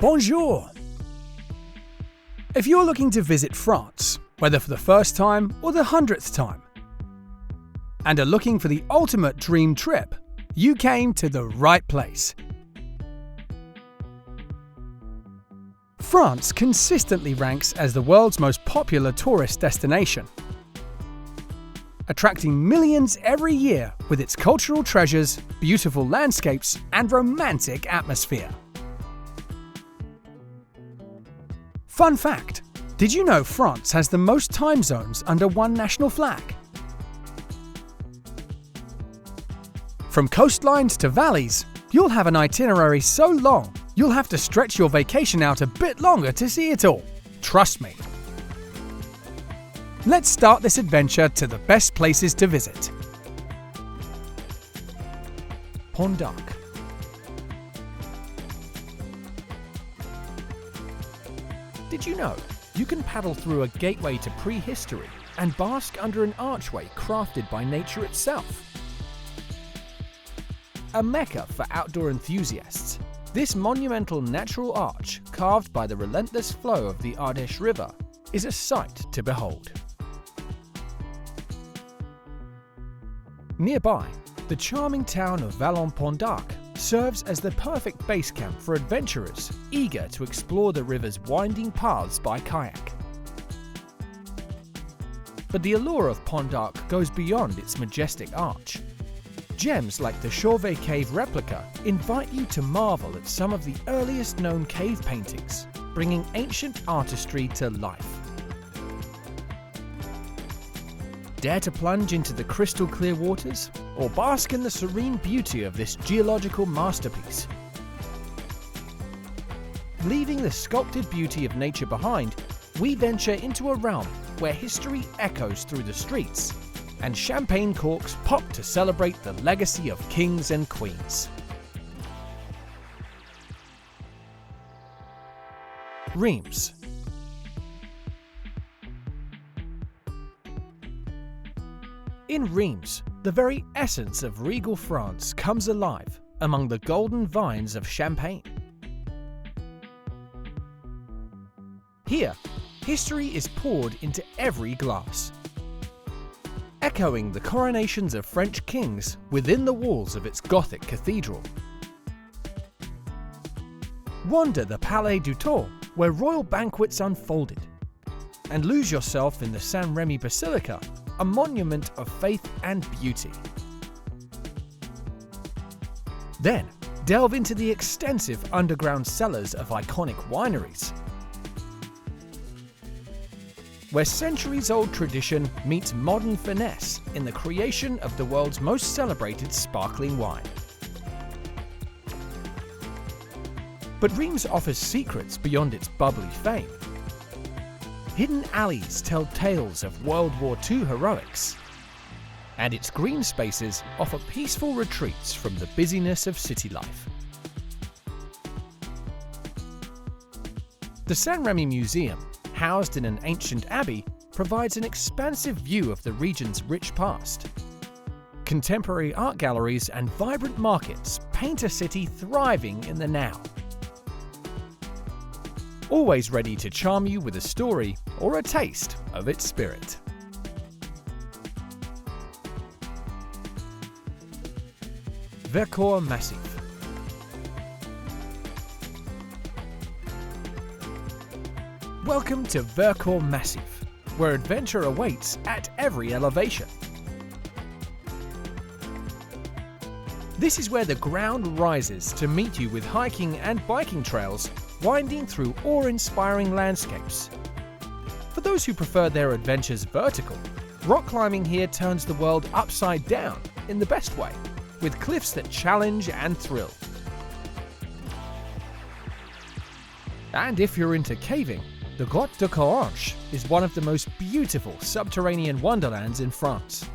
Bonjour! If you're looking to visit France, whether for the first time or the 100th time, and are looking for the ultimate dream trip, you came to the right place. France consistently ranks as the world's most popular tourist destination, attracting millions every year with its cultural treasures, beautiful landscapes, and romantic atmosphere. Fun fact: did you know France has the most time zones under one national flag? From coastlines to valleys, you'll have an itinerary so long, you'll have to stretch your vacation out a bit longer to see it all. Trust me. Let's start this adventure to the best places to visit. Pont d'Arc. Did you know you can paddle through a gateway to prehistory and bask under an archway crafted by nature itself? A mecca for outdoor enthusiasts, this monumental natural arch, carved by the relentless flow of the Ardèche River, is a sight to behold. Nearby, the charming town of Vallon-Pont d'Arc serves as the perfect base camp for adventurers eager to explore the river's winding paths by kayak. But the allure of Pont d'Arc goes beyond its majestic arch. Gems like the Chauvet Cave replica invite you to marvel at some of the earliest known cave paintings, bringing ancient artistry to life. Dare to plunge into the crystal clear waters, or bask in the serene beauty of this geological masterpiece? Leaving the sculpted beauty of nature behind, we venture into a realm where history echoes through the streets, and champagne corks pop to celebrate the legacy of kings and queens. Reims. In Reims, the very essence of regal France comes alive among the golden vines of Champagne. Here, history is poured into every glass, echoing the coronations of French kings within the walls of its Gothic cathedral. Wander the Palais du Tour, where royal banquets unfolded, and lose yourself in the Saint-Remy Basilica, a monument of faith and beauty. Then, delve into the extensive underground cellars of iconic wineries, where centuries-old tradition meets modern finesse in the creation of the world's most celebrated sparkling wine. But Reims offers secrets beyond its bubbly fame. Hidden alleys tell tales of World War II heroics, and its green spaces offer peaceful retreats from the busyness of city life. The Saint-Remy Museum, housed in an ancient abbey, provides an expansive view of the region's rich past. Contemporary art galleries and vibrant markets paint a city thriving in the now, always ready to charm you with a story or a taste of its spirit. Vercors Massif. Welcome to Vercors Massif, where adventure awaits at every elevation. This is where the ground rises to meet you with hiking and biking trails winding through awe-inspiring landscapes. For those who prefer their adventures vertical, rock climbing here turns the world upside down in the best way, with cliffs that challenge and thrill. And if you're into caving, the Grotte de Coranche is one of the most beautiful subterranean wonderlands in France,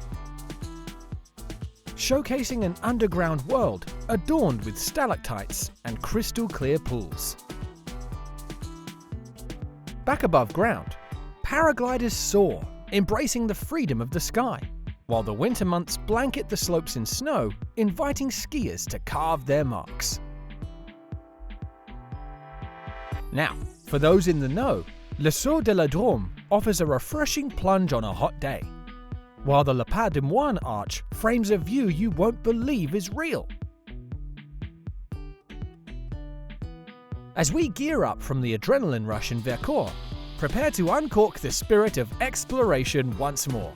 showcasing an underground world adorned with stalactites and crystal-clear pools. Back above ground, paragliders soar, embracing the freedom of the sky, while the winter months blanket the slopes in snow, inviting skiers to carve their marks. Now, for those in the know, Le Saut de la Drôme offers a refreshing plunge on a hot day, while the Le Pas de Moine arch frames a view you won't believe is real. As we gear up from the adrenaline rush in Vercors, prepare to uncork the spirit of exploration once more.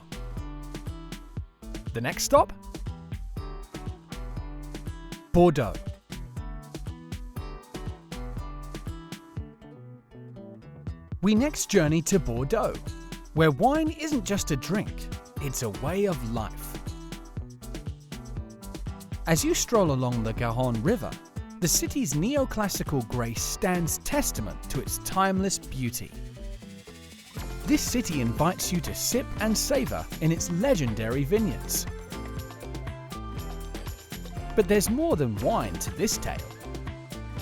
The next stop? Bordeaux. We next journey to Bordeaux, where wine isn't just a drink, it's a way of life. As you stroll along the Garonne River, the city's neoclassical grace stands testament to its timeless beauty. This city invites you to sip and savor in its legendary vineyards. But there's more than wine to this tale.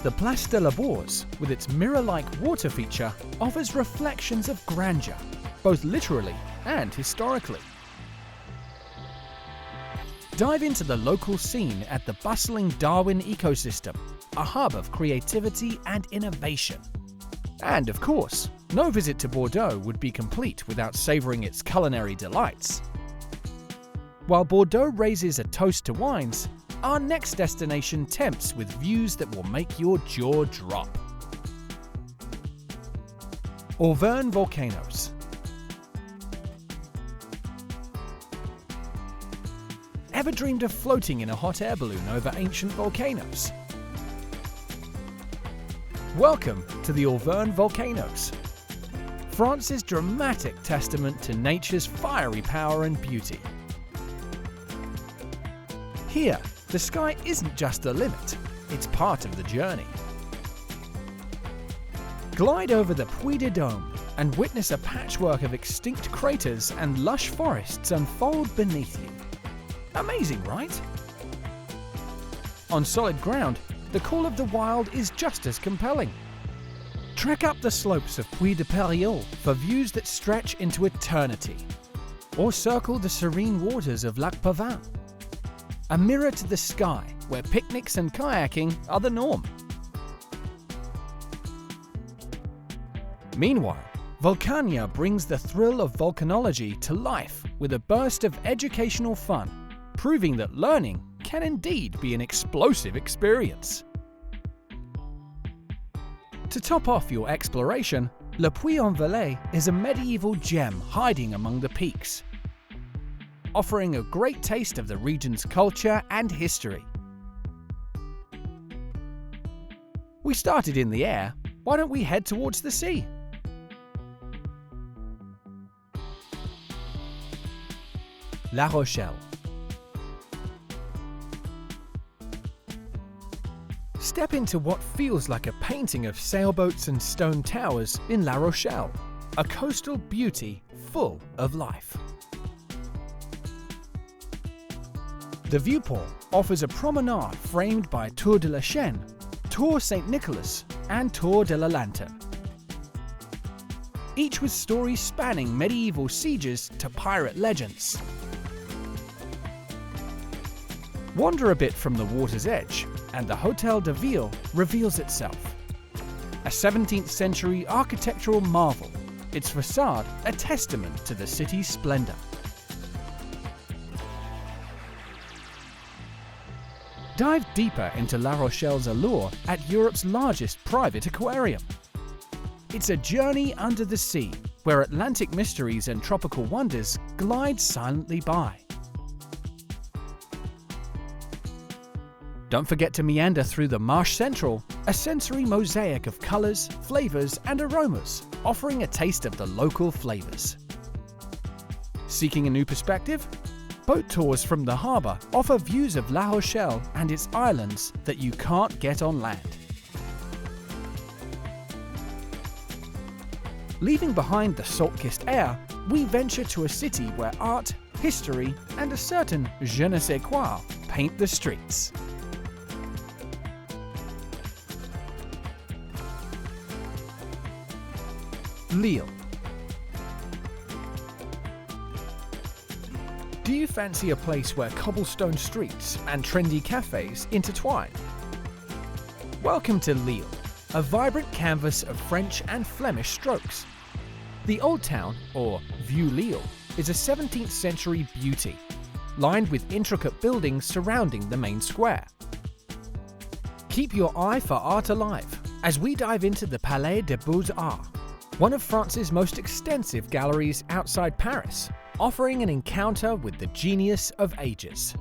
The Place de la Bourse, with its mirror-like water feature, offers reflections of grandeur, both literally and historically. Dive into the local scene at the bustling Darwin ecosystem, a hub of creativity and innovation. And of course, no visit to Bordeaux would be complete without savouring its culinary delights. While Bordeaux raises a toast to wines, our next destination tempts with views that will make your jaw drop. Auvergne volcanoes. Ever dreamed of floating in a hot air balloon over ancient volcanoes? Welcome to the Auvergne volcanoes, France's dramatic testament to nature's fiery power and beauty. Here, the sky isn't just the limit, it's part of the journey. Glide over the Puy de Dôme and witness a patchwork of extinct craters and lush forests unfold beneath you. Amazing, right? On solid ground, the call of the wild is just as compelling. Trek up the slopes of Puy de Périgord for views that stretch into eternity, or circle the serene waters of Lac Pavin, a mirror to the sky where picnics and kayaking are the norm. Meanwhile, Vulcania brings the thrill of volcanology to life with a burst of educational fun, proving that learning can indeed be an explosive experience. To top off your exploration, Le Puy-en-Velay is a medieval gem hiding among the peaks, offering a great taste of the region's culture and history. We started in the air, why don't we head towards the sea? La Rochelle. Step into what feels like a painting of sailboats and stone towers in La Rochelle, a coastal beauty full of life. The viewport offers a promenade framed by Tour de la Chaîne, Tour St. Nicholas, and Tour de la Lanterne, each with stories spanning medieval sieges to pirate legends. Wander a bit from the water's edge, and the Hôtel de Ville reveals itself. A 17th century architectural marvel, its facade a testament to the city's splendor. Dive deeper into La Rochelle's allure at Europe's largest private aquarium. It's a journey under the sea, where Atlantic mysteries and tropical wonders glide silently by. Don't forget to meander through the Marche Centrale, a sensory mosaic of colors, flavors, and aromas, offering a taste of the local flavors. Seeking a new perspective? Boat tours from the harbor offer views of La Rochelle and its islands that you can't get on land. Leaving behind the salt-kissed air, we venture to a city where art, history, and a certain je ne sais quoi paint the streets. Lille. Do you fancy a place where cobblestone streets and trendy cafes intertwine? Welcome to Lille, a vibrant canvas of French and Flemish strokes. The Old Town, or Vieux-Lille, is a 17th century beauty, lined with intricate buildings surrounding the main square. Keep your eye for art alive as we dive into the Palais des Beaux-Arts, one of France's most extensive galleries outside Paris, offering an encounter with the genius of ages.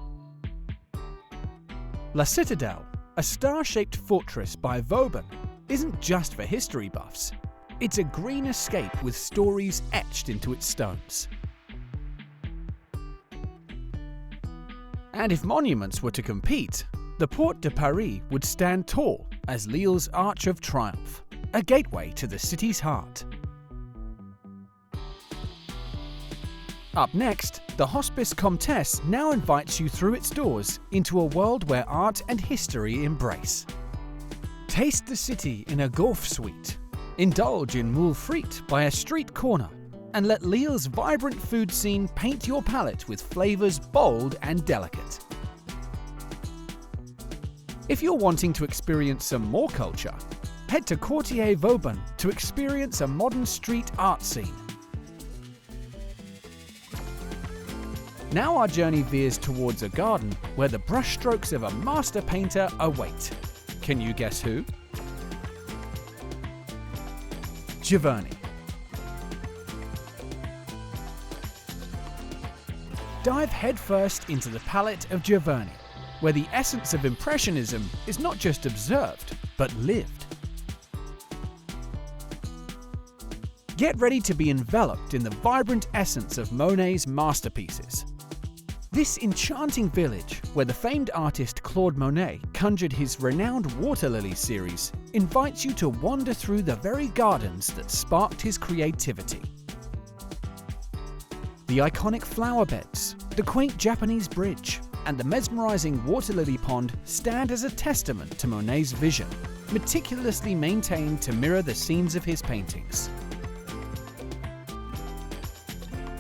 La Citadelle, a star-shaped fortress by Vauban, isn't just for history buffs. It's a green escape with stories etched into its stones. And if monuments were to compete, the Porte de Paris would stand tall as Lille's Arch of Triumph, a gateway to the city's heart. Up next, the Hospice Comtesse now invites you through its doors into a world where art and history embrace. Taste the city in a golf suite, indulge in moules frites by a street corner, and let Lille's vibrant food scene paint your palate with flavors bold and delicate. If you're wanting to experience some more culture, head to Quartier Vauban to experience a modern street art scene. Now our journey veers towards a garden where the brushstrokes of a master painter await. Can you guess who? Giverny. Dive headfirst into the palette of Giverny, where the essence of Impressionism is not just observed, but lived. Get ready to be enveloped in the vibrant essence of Monet's masterpieces. This enchanting village, where the famed artist Claude Monet conjured his renowned Water Lily series, invites you to wander through the very gardens that sparked his creativity. The iconic flower beds, the quaint Japanese bridge, and the mesmerizing water lily pond stand as a testament to Monet's vision, meticulously maintained to mirror the scenes of his paintings.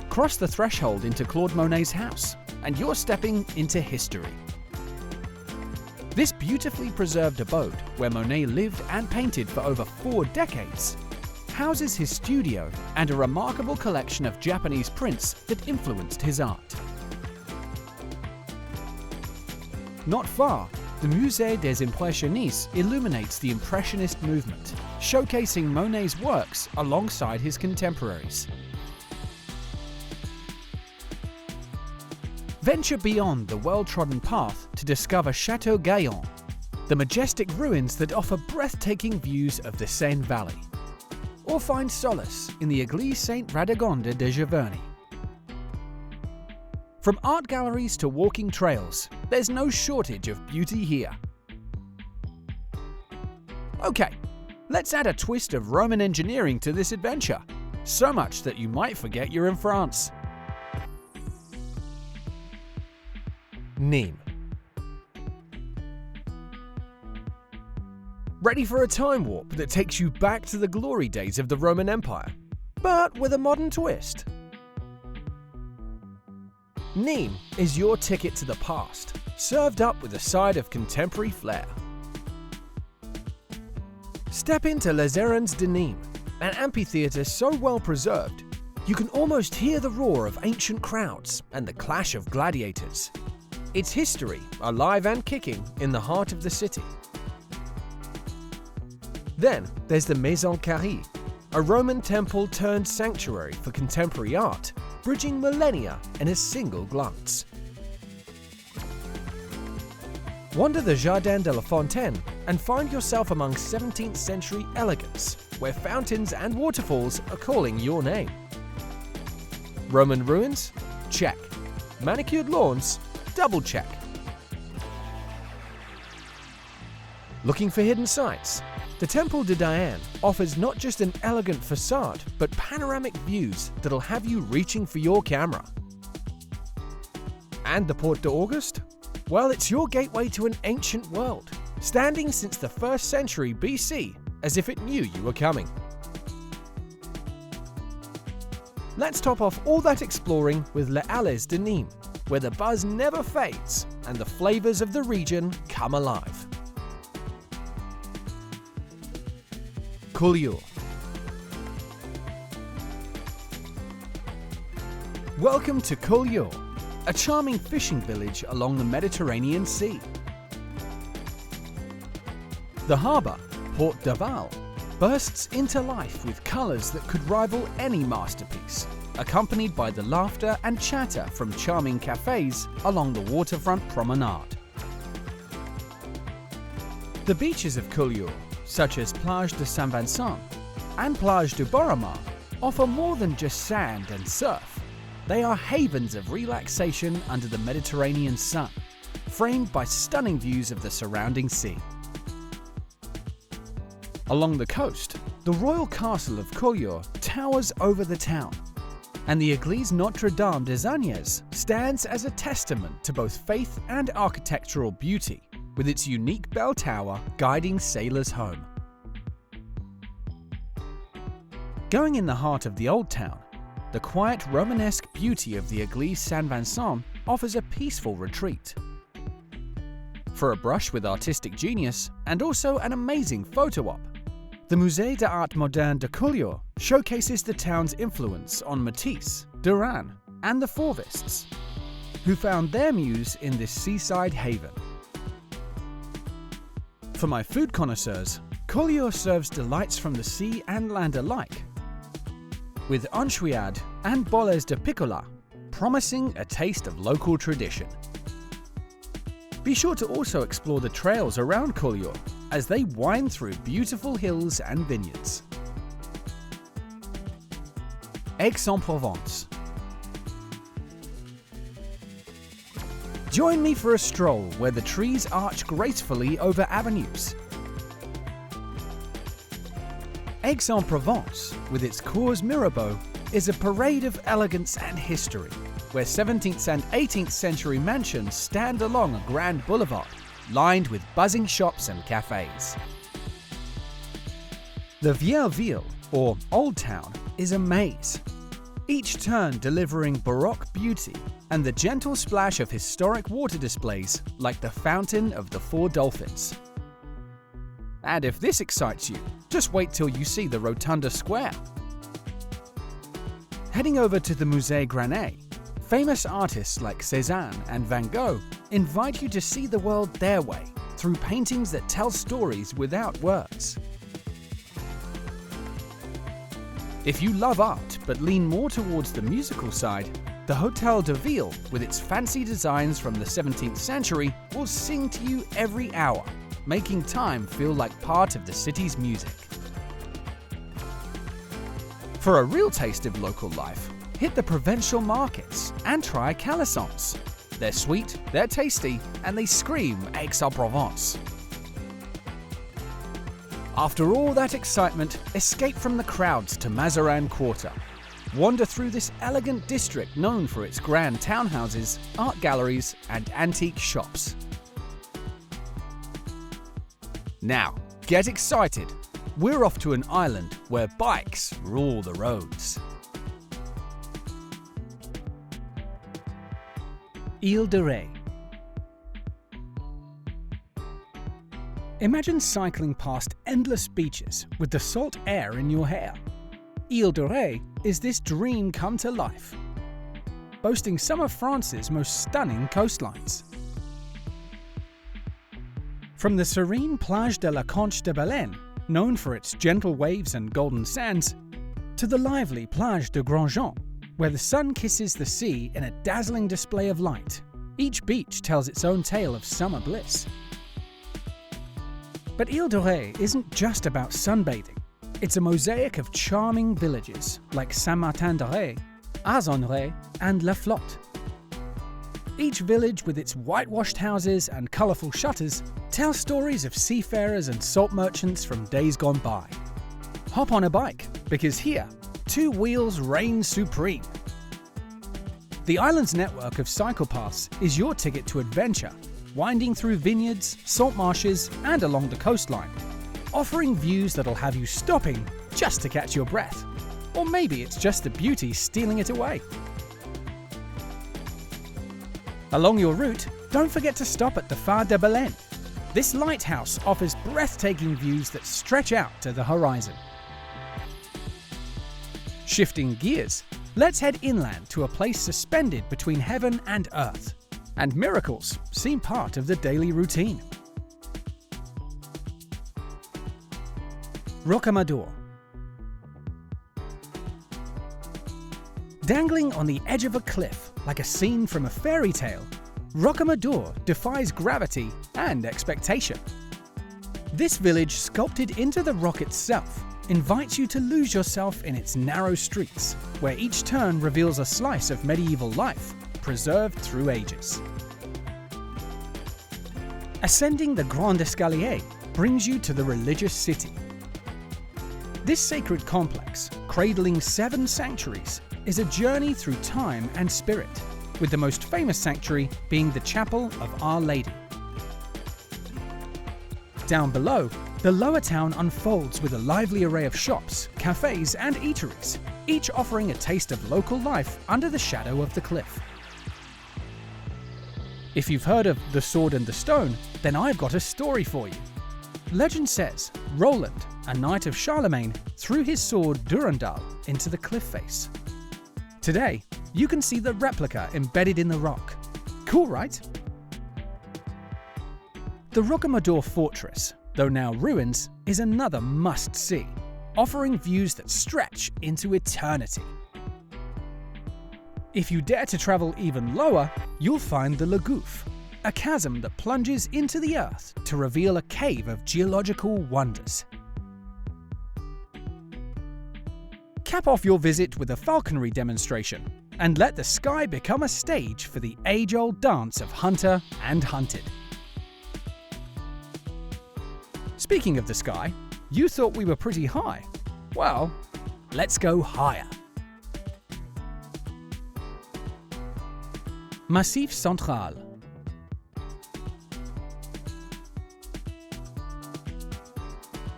Cross the threshold into Claude Monet's house, and you're stepping into history. This beautifully preserved abode, where Monet lived and painted for over 4 decades, houses his studio and a remarkable collection of Japanese prints that influenced his art. Not far, the Musée des Impressionnistes illuminates the Impressionist movement, showcasing Monet's works alongside his contemporaries. Venture beyond the well-trodden path to discover Château Gaillon, the majestic ruins that offer breathtaking views of the Seine Valley. Or find solace in the Église Sainte-Radegonde de Giverny. From art galleries to walking trails, there's no shortage of beauty here. Okay, let's add a twist of Roman engineering to this adventure, so much that you might forget you're in France. Nîmes. Ready for a time warp that takes you back to the glory days of the Roman Empire, but with a modern twist? Nîmes is your ticket to the past, served up with a side of contemporary flair. Step into Les Arènes de Nîmes, an amphitheatre so well preserved, you can almost hear the roar of ancient crowds and the clash of gladiators. Its history, alive and kicking, in the heart of the city. Then there's the Maison Carrée, a Roman temple turned sanctuary for contemporary art, bridging millennia in a single glance. Wander the Jardin de la Fontaine and find yourself among 17th century elegance, where fountains and waterfalls are calling your name. Roman ruins? Check. Manicured lawns? Double check. Looking for hidden sights? The Temple de Diane offers not just an elegant facade, but panoramic views that'll have you reaching for your camera. And the Porte d'Auguste? Well, it's your gateway to an ancient world, standing since the 1st century BC, as if it knew you were coming. Let's top off all that exploring with Les Halles de Nîmes, where the buzz never fades and the flavors of the region come alive. Collioure. Welcome to Collioure, a charming fishing village along the Mediterranean Sea. The harbour, Port d'Aval, bursts into life with colours that could rival any masterpiece, accompanied by the laughter and chatter from charming cafes along the waterfront promenade. The beaches of Collioure, such as Plage de Saint-Vincent and Plage du Borromar, offer more than just sand and surf. They are havens of relaxation under the Mediterranean sun, framed by stunning views of the surrounding sea. Along the coast, the royal castle of Collioure towers over the town, and the Église Notre-Dame des Agnès stands as a testament to both faith and architectural beauty, with its unique bell tower guiding sailors home. Going in the heart of the old town, the quiet Romanesque beauty of the Église Saint-Vincent offers a peaceful retreat. For a brush with artistic genius and also an amazing photo op, the Musée d'Art Moderne de Collioure showcases the town's influence on Matisse, Derain, and the Fauvists, who found their muse in this seaside haven. For my food connoisseurs, Collioure serves delights from the sea and land alike, with anchoiade and boles de picolat, promising a taste of local tradition. Be sure to also explore the trails around Collioure as they wind through beautiful hills and vineyards. Aix-en-Provence. Join me for a stroll where the trees arch gracefully over avenues. Aix-en-Provence, with its Cours Mirabeau, is a parade of elegance and history, where 17th and 18th century mansions stand along a grand boulevard, lined with buzzing shops and cafes. The Vieille Ville, or Old Town, is a maze, each turn delivering Baroque beauty and the gentle splash of historic water displays like the Fountain of the Four Dolphins. And if this excites you, just wait till you see the Rotunda Square. Heading over to the Musée Granet, famous artists like Cézanne and Van Gogh invite you to see the world their way through paintings that tell stories without words. If you love art but lean more towards the musical side, the Hôtel de Ville, with its fancy designs from the 17th century, will sing to you every hour, making time feel like part of the city's music. For a real taste of local life, hit the provincial markets and try calissons. They're sweet, they're tasty, and they scream Aix-en-Provence. After all that excitement, escape from the crowds to Mazarin Quarter. Wander through this elegant district known for its grand townhouses, art galleries, and antique shops. Now, get excited! We're off to an island where bikes rule the roads. Île de Ré. Imagine cycling past endless beaches with the salt air in your hair. Île de Ré is this dream come to life, boasting some of France's most stunning coastlines. From the serene Plage de la Conche de Baleine, known for its gentle waves and golden sands, to the lively Plage de Grandjean, where the sun kisses the sea in a dazzling display of light. Each beach tells its own tale of summer bliss. But Île de Ré isn't just about sunbathing. It's a mosaic of charming villages like Saint-Martin-de-Ré, Arzon-Ré, and La Flotte. Each village, with its whitewashed houses and colourful shutters, tells stories of seafarers and salt merchants from days gone by. Hop on a bike, because here, two wheels reign supreme. The island's network of cycle paths is your ticket to adventure, winding through vineyards, salt marshes, and along the coastline, offering views that'll have you stopping just to catch your breath. Or maybe it's just the beauty stealing it away. Along your route, don't forget to stop at the Phare de Baleine. This lighthouse offers breathtaking views that stretch out to the horizon. Shifting gears, let's head inland to a place suspended between heaven and earth, and miracles seem part of the daily routine. Rocamadour. Dangling on the edge of a cliff like a scene from a fairy tale, Rocamadour defies gravity and expectation. This village, sculpted into the rock itself, invites you to lose yourself in its narrow streets, where each turn reveals a slice of medieval life, preserved through ages. Ascending the Grand Escalier brings you to the religious city. This sacred complex, cradling 7 sanctuaries, is a journey through time and spirit, with the most famous sanctuary being the Chapel of Our Lady. Down below, the lower town unfolds with a lively array of shops, cafes and eateries, each offering a taste of local life under the shadow of the cliff. If you've heard of The Sword and the Stone, then I've got a story for you. Legend says Roland, a knight of Charlemagne, threw his sword Durandal into the cliff face. Today, you can see the replica embedded in the rock. Cool, right? The Rocamadour Fortress, though now ruins, is another must-see, offering views that stretch into eternity. If you dare to travel even lower, you'll find the Le Gouffre, a chasm that plunges into the earth to reveal a cave of geological wonders. Cap off your visit with a falconry demonstration, and let the sky become a stage for the age-old dance of hunter and hunted. Speaking of the sky, you thought we were pretty high. Well, let's go higher. Massif Central.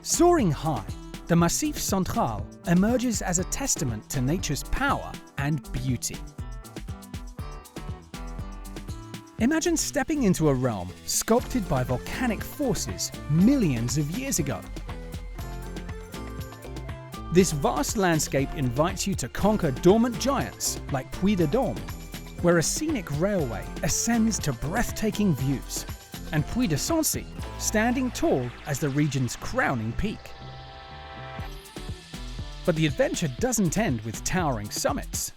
Soaring high, the Massif Central emerges as a testament to nature's power and beauty. Imagine stepping into a realm sculpted by volcanic forces millions of years ago. This vast landscape invites you to conquer dormant giants like Puy-de-Dôme, where a scenic railway ascends to breathtaking views, and Puy-de-Sancy, standing tall as the region's crowning peak. But the adventure doesn't end with towering summits.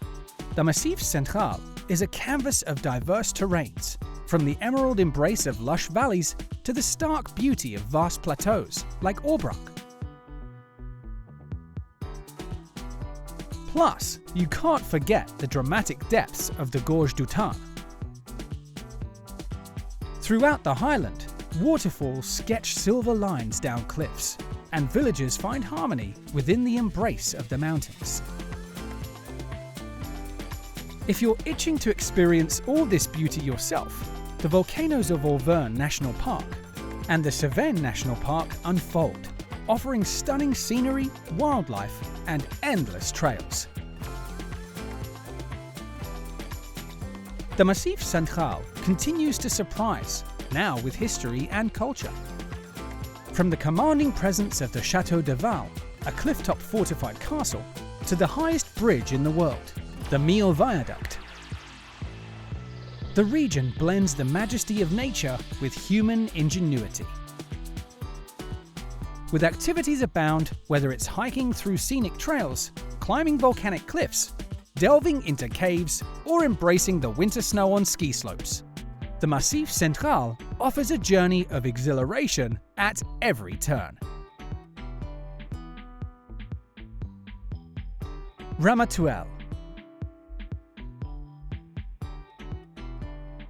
The Massif Central is a canvas of diverse terrains, from the emerald embrace of lush valleys to the stark beauty of vast plateaus like Aubrac. Plus, you can't forget the dramatic depths of the Gorge du Tarn. Throughout the highland, waterfalls sketch silver lines down cliffs, and villagers find harmony within the embrace of the mountains. If you're itching to experience all this beauty yourself, the volcanoes of Auvergne National Park and the Cevennes National Park unfold, offering stunning scenery, wildlife, and endless trails. The Massif Central continues to surprise, now with history and culture. From the commanding presence of the Château de Val, a cliff-top fortified castle, to the highest bridge in the world, the Millau Viaduct. The region blends the majesty of nature with human ingenuity. With activities abound, whether it's hiking through scenic trails, climbing volcanic cliffs, delving into caves, or embracing the winter snow on ski slopes, the Massif Central offers a journey of exhilaration at every turn. Ramatuelle.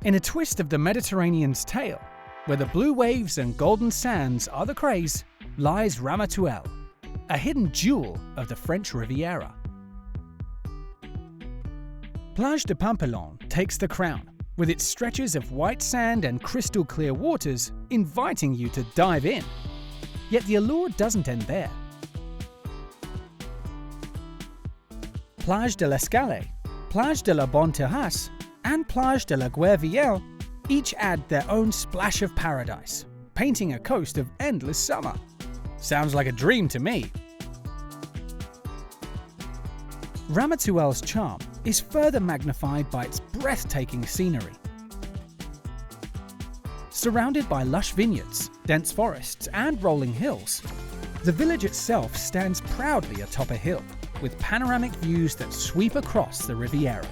In a twist of the Mediterranean's tale, where the blue waves and golden sands are the craze, lies Ramatuelle, a hidden jewel of the French Riviera. Plage de Pampelon takes the crown, with its stretches of white sand and crystal clear waters inviting you to dive in. Yet the allure doesn't end there. Plage de l'Escale, Plage de la Bonne Terrasse, and Plage de la Guervielle each add their own splash of paradise, painting a coast of endless summer. Sounds like a dream to me. Ramatuelle's charm is further magnified by its breathtaking scenery. Surrounded by lush vineyards, dense forests, and rolling hills, the village itself stands proudly atop a hill, with panoramic views that sweep across the Riviera.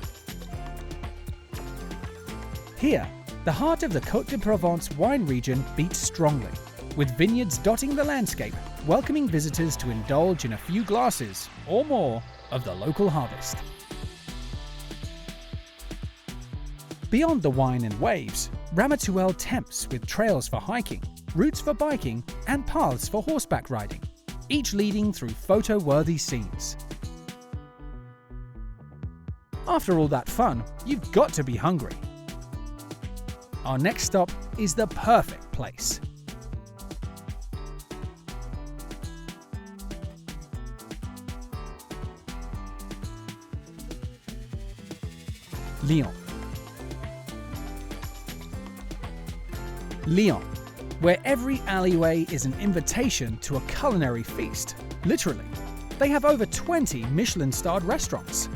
Here, the heart of the Côte de Provence wine region beats strongly, with vineyards dotting the landscape, welcoming visitors to indulge in a few glasses or more of the local harvest. Beyond the wine and waves, Ramatuelle tempts with trails for hiking, routes for biking, and paths for horseback riding, each leading through photo-worthy scenes. After all that fun, you've got to be hungry. Our next stop is the perfect place. Lyon. Lyon, where every alleyway is an invitation to a culinary feast. Literally, they have over 20 Michelin-starred restaurants.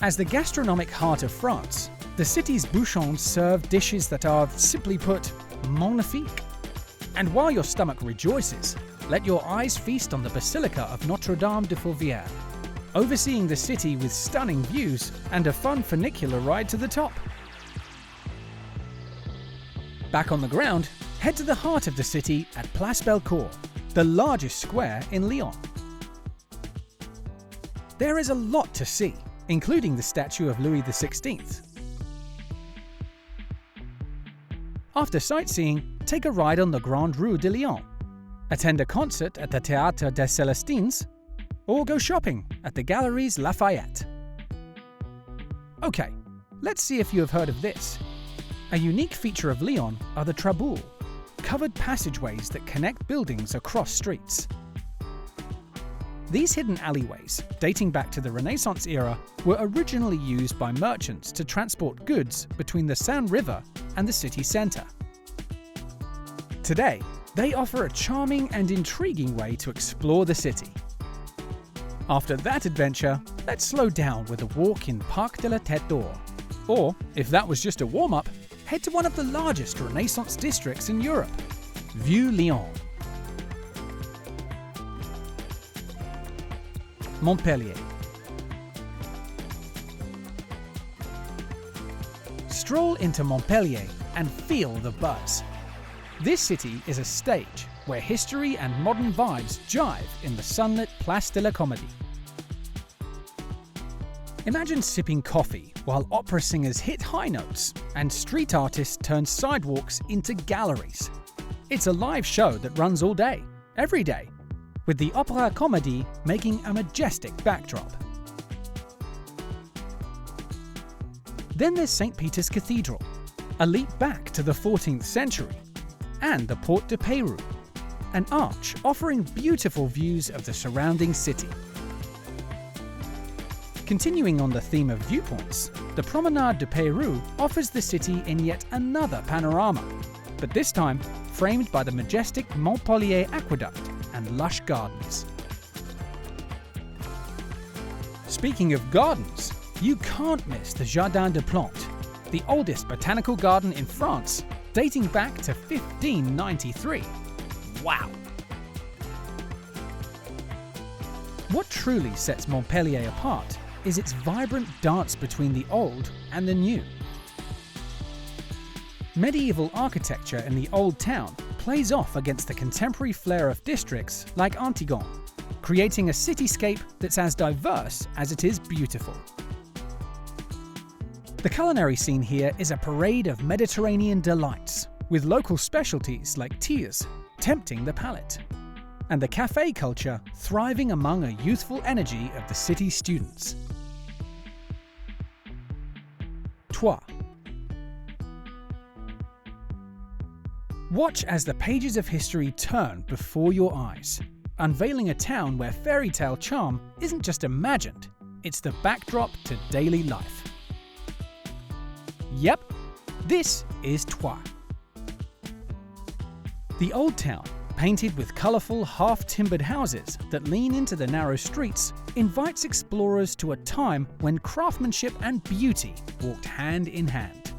As the gastronomic heart of France, the city's bouchons serve dishes that are, simply put, magnifique. And while your stomach rejoices, let your eyes feast on the Basilica of Notre-Dame de Fourvière, overseeing the city with stunning views and a fun funicular ride to the top. Back on the ground, head to the heart of the city at Place Bellecour, the largest square in Lyon. There is a lot to see, including the statue of Louis XVI. After sightseeing, take a ride on the Grande Rue de Lyon, attend a concert at the Théâtre des Célestins, or go shopping at the Galeries Lafayette. Okay, let's see if you have heard of this. A unique feature of Lyon are the traboules, covered passageways that connect buildings across streets. These hidden alleyways, dating back to the Renaissance era, were originally used by merchants to transport goods between the Seine River and the city centre. Today, they offer a charming and intriguing way to explore the city. After that adventure, let's slow down with a walk in Parc de la Tête d'Or. Or, if that was just a warm-up, head to one of the largest Renaissance districts in Europe, Vieux-Lyon. Montpellier. Stroll into Montpellier and feel the buzz. This city is a stage where history and modern vibes jive in the sunlit Place de la Comédie. Imagine sipping coffee while opera singers hit high notes and street artists turn sidewalks into galleries. It's a live show that runs all day, every day, with the Opéra Comédie making a majestic backdrop. Then there's St. Peter's Cathedral, a leap back to the 14th century, and the Porte de Peyroux, an arch offering beautiful views of the surrounding city. Continuing on the theme of viewpoints, the Promenade de Peyroux offers the city in yet another panorama, but this time framed by the majestic Montpellier Aqueduct and lush gardens. Speaking of gardens, you can't miss the Jardin des Plantes, the oldest botanical garden in France, dating back to 1593. Wow! What truly sets Montpellier apart is its vibrant dance between the old and the new. Medieval architecture in the old town plays off against the contemporary flair of districts like Antigon, creating a cityscape that's as diverse as it is beautiful. The culinary scene here is a parade of Mediterranean delights, with local specialties like tears tempting the palate, and the cafe culture thriving among a youthful energy of the city's students. Troyes. Watch as the pages of history turn before your eyes, unveiling a town where fairy tale charm isn't just imagined, it's the backdrop to daily life. Yep, this is Troyes. The old town, painted with colourful half-timbered houses that lean into the narrow streets, invites explorers to a time when craftsmanship and beauty walked hand in hand.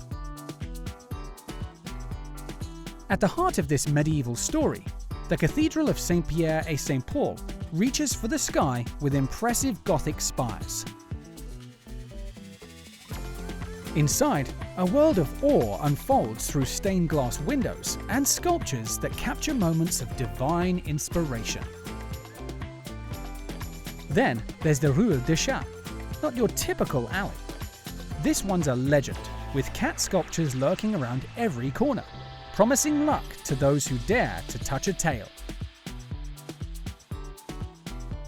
At the heart of this medieval story, the Cathedral of Saint-Pierre et Saint-Paul reaches for the sky with impressive Gothic spires. Inside, a world of awe unfolds through stained glass windows and sculptures that capture moments of divine inspiration. Then there's the Rue des Chats, not your typical alley. This one's a legend, with cat sculptures lurking around every corner, promising luck to those who dare to touch a tail.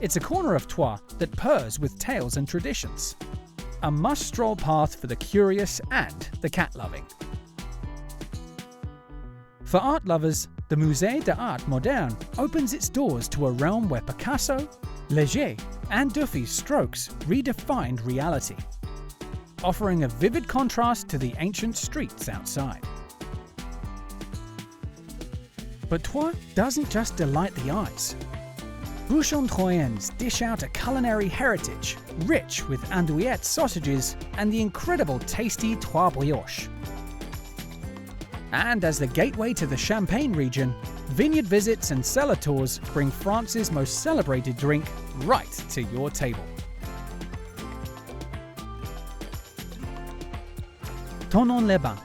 It's a corner of Troyes that purrs with tales and traditions. A must-stroll path for the curious and the cat-loving. For art lovers, the Musée d'Art Moderne opens its doors to a realm where Picasso, Léger, and Dufy's strokes redefined reality, offering a vivid contrast to the ancient streets outside. But Troyes doesn't just delight the eyes. Bouchons Troyens dish out a culinary heritage rich with andouillette sausages and the incredible tasty Troyes brioche. And as the gateway to the Champagne region, vineyard visits and cellar tours bring France's most celebrated drink right to your table. Thonon-les-Bains.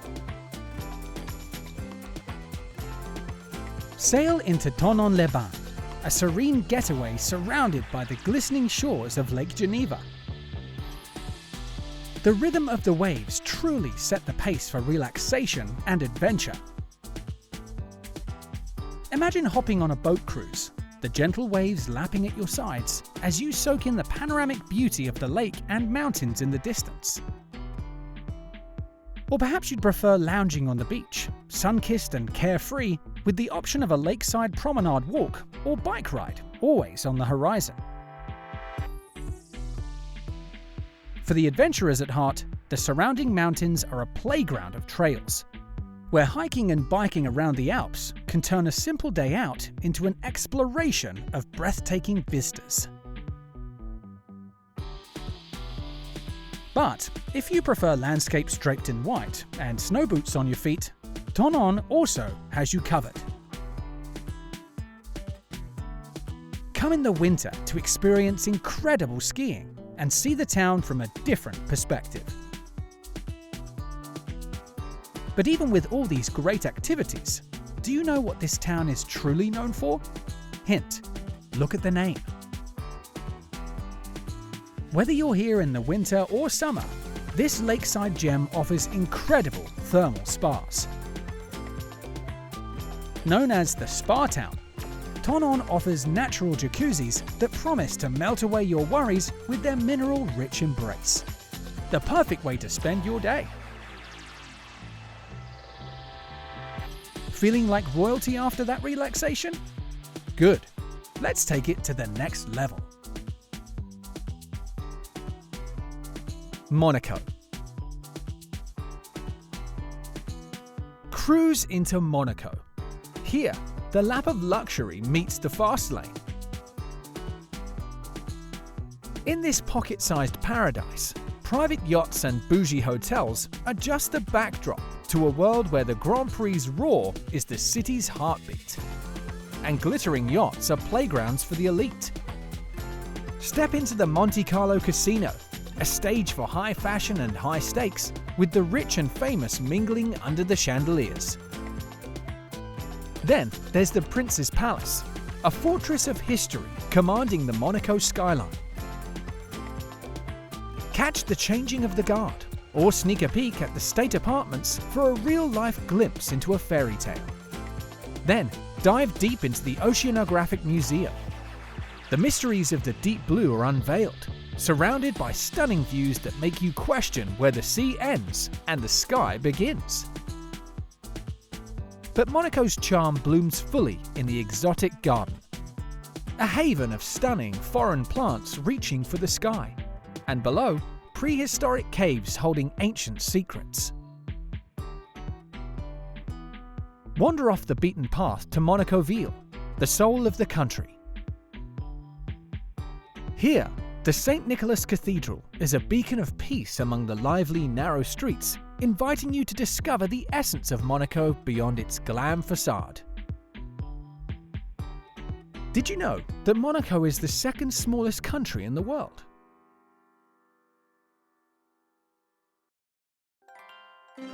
Sail into Thonon-les-Bains, a serene getaway surrounded by the glistening shores of Lake Geneva. The rhythm of the waves truly set the pace for relaxation and adventure. Imagine hopping on a boat cruise, the gentle waves lapping at your sides as you soak in the panoramic beauty of the lake and mountains in the distance. Or perhaps you'd prefer lounging on the beach, sun-kissed and carefree, with the option of a lakeside promenade walk or bike ride, always on the horizon. For the adventurers at heart, the surrounding mountains are a playground of trails, where hiking and biking around the Alps can turn a simple day out into an exploration of breathtaking vistas. But if you prefer landscapes draped in white and snow boots on your feet, Thonon also has you covered. Come in the winter to experience incredible skiing and see the town from a different perspective. But even with all these great activities, do you know what this town is truly known for? Hint, look at the name. Whether you're here in the winter or summer, this lakeside gem offers incredible thermal spas. Known as the Spa Town, Thonon offers natural jacuzzis that promise to melt away your worries with their mineral-rich embrace. The perfect way to spend your day. Feeling like royalty after that relaxation? Good. Let's take it to the next level. Monaco. Cruise into Monaco. Here, the lap of luxury meets the fast lane. In this pocket-sized paradise, private yachts and bougie hotels are just a backdrop to a world where the Grand Prix's roar is the city's heartbeat, and glittering yachts are playgrounds for the elite. Step into the Monte Carlo Casino, a stage for high fashion and high stakes, with the rich and famous mingling under the chandeliers. Then there's the Prince's Palace, a fortress of history commanding the Monaco skyline. Catch the changing of the guard, or sneak a peek at the state apartments for a real-life glimpse into a fairy tale. Then dive deep into the Oceanographic Museum. The mysteries of the deep blue are unveiled, surrounded by stunning views that make you question where the sea ends and the sky begins. But Monaco's charm blooms fully in the exotic garden, a haven of stunning foreign plants reaching for the sky, and below, prehistoric caves holding ancient secrets. Wander off the beaten path to Monaco-Ville, the soul of the country. Here, the St. Nicholas Cathedral is a beacon of peace among the lively, narrow streets, inviting you to discover the essence of Monaco beyond its glam facade. Did you know that Monaco is the second smallest country in the world?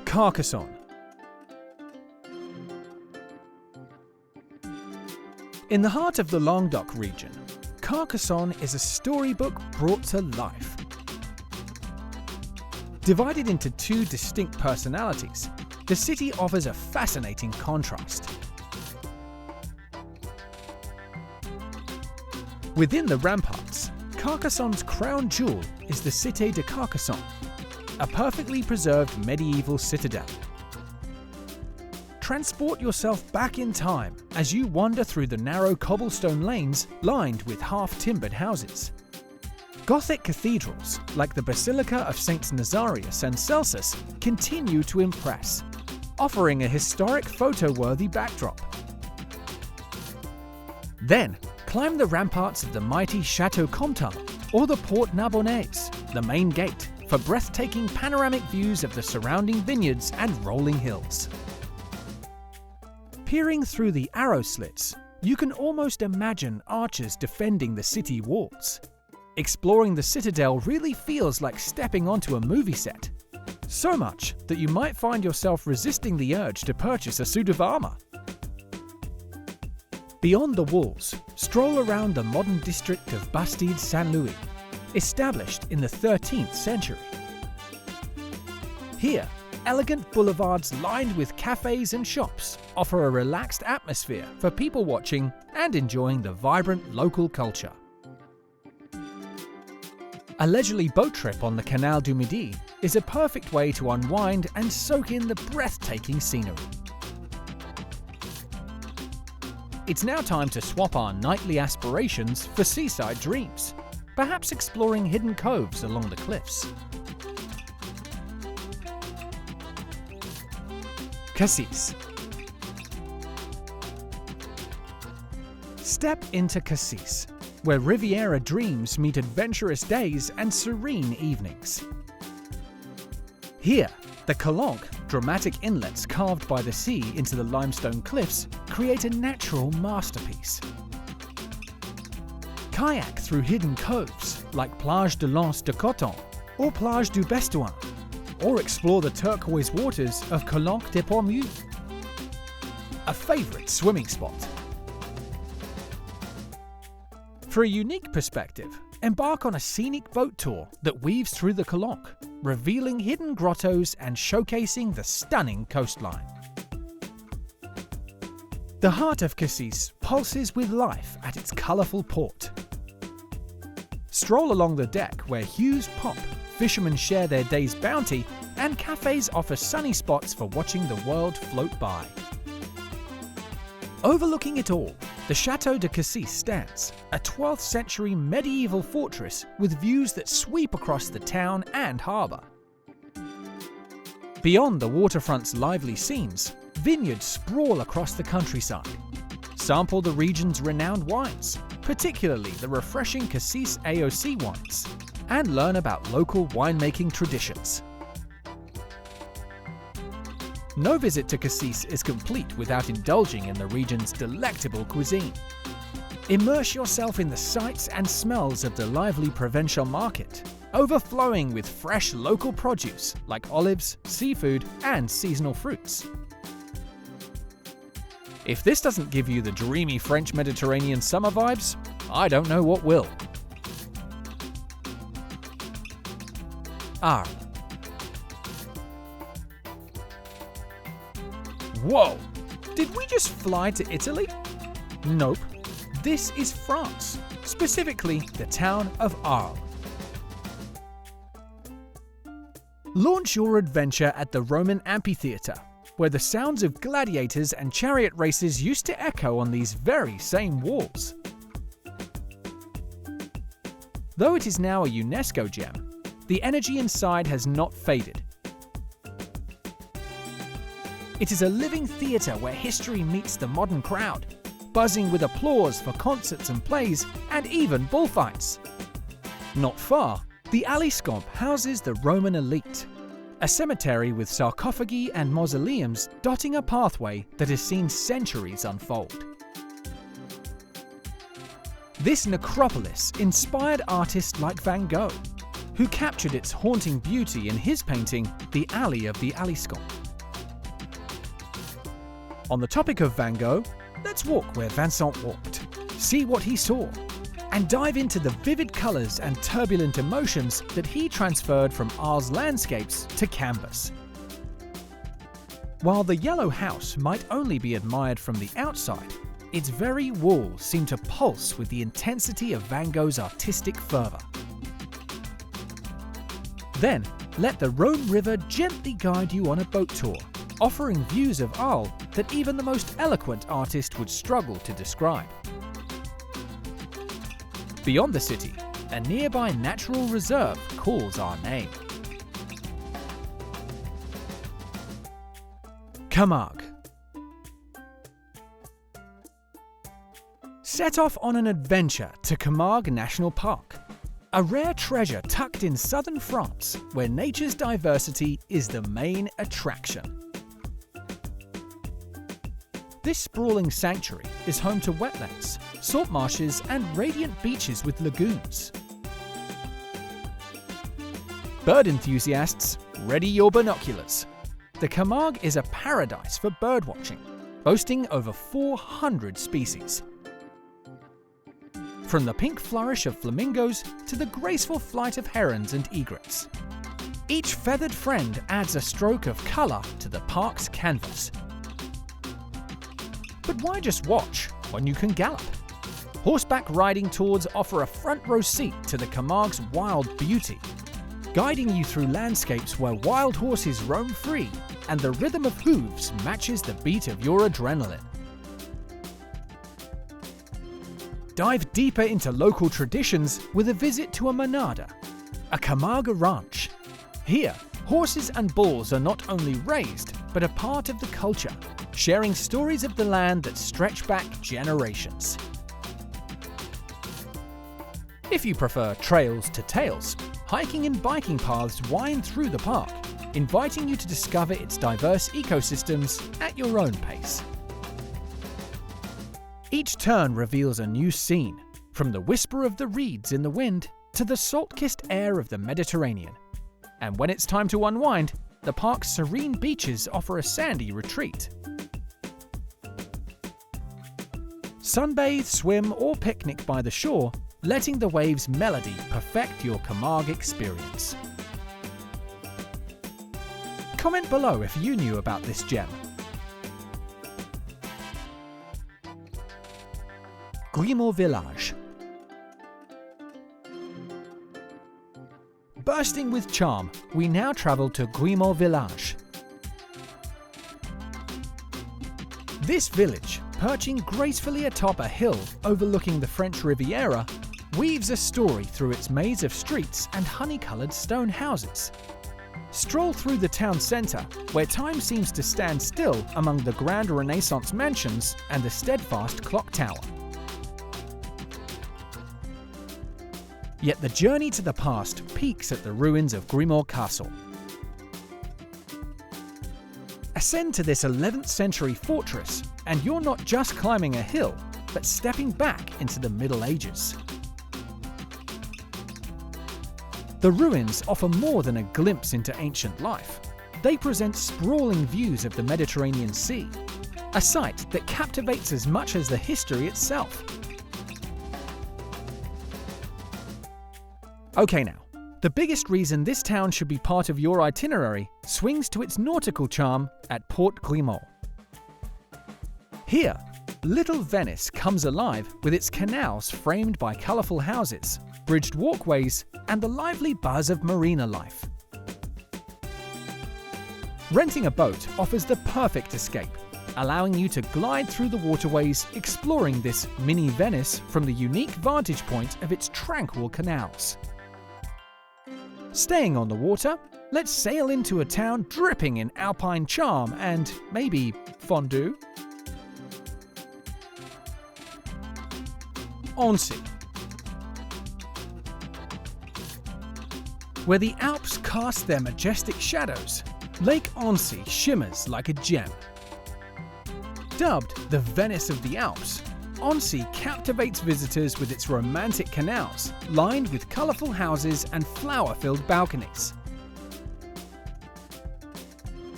Carcassonne. In the heart of the Languedoc region, Carcassonne is a storybook brought to life. Divided into two distinct personalities, the city offers a fascinating contrast. Within the ramparts, Carcassonne's crown jewel is the Cité de Carcassonne, a perfectly preserved medieval citadel. Transport yourself back in time as you wander through the narrow cobblestone lanes lined with half-timbered houses. Gothic cathedrals, like the Basilica of Saints Nazarius and Celsus, continue to impress, offering a historic photo-worthy backdrop. Then, climb the ramparts of the mighty Château Comtal or the Porte Narbonnaise, the main gate, for breathtaking panoramic views of the surrounding vineyards and rolling hills. Peering through the arrow slits, you can almost imagine archers defending the city walls. Exploring the citadel really feels like stepping onto a movie set. So much that you might find yourself resisting the urge to purchase a suit of armor. Beyond the walls, stroll around the modern district of Bastide Saint-Louis, established in the 13th century. Here, elegant boulevards lined with cafes and shops offer a relaxed atmosphere for people watching and enjoying the vibrant local culture. A leisurely boat trip on the Canal du Midi is a perfect way to unwind and soak in the breathtaking scenery. It's now time to swap our nightly aspirations for seaside dreams, perhaps exploring hidden coves along the cliffs. Cassis. Step into Cassis, where Riviera dreams meet adventurous days and serene evenings. Here, the Calanque, dramatic inlets carved by the sea into the limestone cliffs, create a natural masterpiece. Kayak through hidden coves like Plage de l'Anse de Coton or Plage du Bestouin, or explore the turquoise waters of Calanque de Portmieux, a favourite swimming spot. For a unique perspective, embark on a scenic boat tour that weaves through the Calanque, revealing hidden grottos and showcasing the stunning coastline. The heart of Cassis pulses with life at its colourful port. Stroll along the deck where hues pop, fishermen share their day's bounty, and cafes offer sunny spots for watching the world float by. Overlooking it all, the Château de Cassis stands, a 12th century medieval fortress with views that sweep across the town and harbour. Beyond the waterfront's lively scenes, vineyards sprawl across the countryside. Sample the region's renowned wines, particularly the refreshing Cassis AOC wines, and learn about local winemaking traditions. No visit to Cassis is complete without indulging in the region's delectable cuisine. Immerse yourself in the sights and smells of the lively provincial market, overflowing with fresh local produce like olives, seafood, and seasonal fruits. If this doesn't give you the dreamy French Mediterranean summer vibes, I don't know what will. Arles. Whoa! Did we just fly to Italy? Nope. This is France, specifically the town of Arles. Launch your adventure at the Roman amphitheatre, where the sounds of gladiators and chariot races used to echo on these very same walls. Though it is now a UNESCO gem, the energy inside has not faded. It is a living theatre where history meets the modern crowd, buzzing with applause for concerts and plays, and even bullfights. Not far, the Alley-Scomp houses the Roman elite, a cemetery with sarcophagi and mausoleums dotting a pathway that has seen centuries unfold. This necropolis inspired artists like Van Gogh, who captured its haunting beauty in his painting, The Alley of the Alley-Scomp. On the topic of Van Gogh, let's walk where Vincent walked, see what he saw, and dive into the vivid colours and turbulent emotions that he transferred from Arles landscapes to canvas. While the yellow house might only be admired from the outside, its very walls seem to pulse with the intensity of Van Gogh's artistic fervour. Then, let the Rhone River gently guide you on a boat tour, offering views of Arles that even the most eloquent artist would struggle to describe. Beyond the city, a nearby natural reserve calls our name. Camargue. Set off on an adventure to Camargue National Park, a rare treasure tucked in southern France where nature's diversity is the main attraction. This sprawling sanctuary is home to wetlands, salt marshes, and radiant beaches with lagoons. Bird enthusiasts, ready your binoculars. The Camargue is a paradise for birdwatching, boasting over 400 species. From the pink flourish of flamingos to the graceful flight of herons and egrets. Each feathered friend adds a stroke of colour to the park's canvas. But why just watch when you can gallop? Horseback riding tours offer a front row seat to the Camargue's wild beauty, guiding you through landscapes where wild horses roam free and the rhythm of hooves matches the beat of your adrenaline. Dive deeper into local traditions with a visit to a manada, a Camargue ranch. Here, horses and bulls are not only raised, but a part of the culture, sharing stories of the land that stretch back generations. If you prefer trails to tales, hiking and biking paths wind through the park, inviting you to discover its diverse ecosystems at your own pace. Each turn reveals a new scene, from the whisper of the reeds in the wind to the salt-kissed air of the Mediterranean. And when it's time to unwind, the park's serene beaches offer a sandy retreat. Sunbathe, swim, or picnic by the shore, letting the waves' melody perfect your Camargue experience. Comment below if you knew about this gem. Grimaud Village. Bursting with charm, we now travel to Grimaud Village. This village, perching gracefully atop a hill overlooking the French Riviera, weaves a story through its maze of streets and honey-coloured stone houses. Stroll through the town centre, where time seems to stand still among the grand Renaissance mansions and the steadfast clock tower. Yet the journey to the past peaks at the ruins of Grimaud Castle. Ascend to this 11th century fortress, and you're not just climbing a hill, but stepping back into the Middle Ages. The ruins offer more than a glimpse into ancient life. They present sprawling views of the Mediterranean Sea, a sight that captivates as much as the history itself. Okay now, the biggest reason this town should be part of your itinerary swings to its nautical charm at Port Grimaud. Here, Little Venice comes alive with its canals framed by colourful houses, bridged walkways, and the lively buzz of marina life. Renting a boat offers the perfect escape, allowing you to glide through the waterways exploring this mini Venice from the unique vantage point of its tranquil canals. Staying on the water, let's sail into a town dripping in alpine charm and maybe fondue. Annecy. Where the Alps cast their majestic shadows, Lake Annecy shimmers like a gem. Dubbed the Venice of the Alps, Annecy captivates visitors with its romantic canals, lined with colourful houses and flower-filled balconies.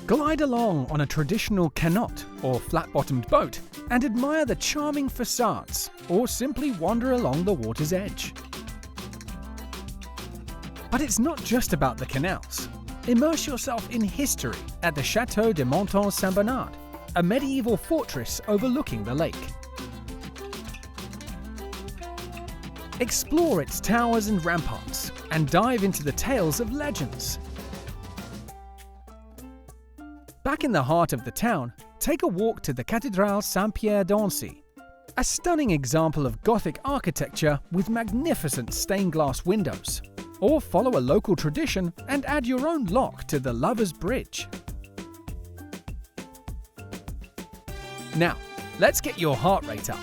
Glide along on a traditional canotte or flat-bottomed boat and admire the charming facades, or simply wander along the water's edge. But it's not just about the canals. Immerse yourself in history at the Château de Monton-Saint-Bernard, a medieval fortress overlooking the lake. Explore its towers and ramparts, and dive into the tales of legends. Back in the heart of the town, take a walk to the Cathédrale Saint-Pierre d'Annecy, a stunning example of Gothic architecture with magnificent stained glass windows. Or follow a local tradition and add your own lock to the Lovers' Bridge. Now, let's get your heart rate up.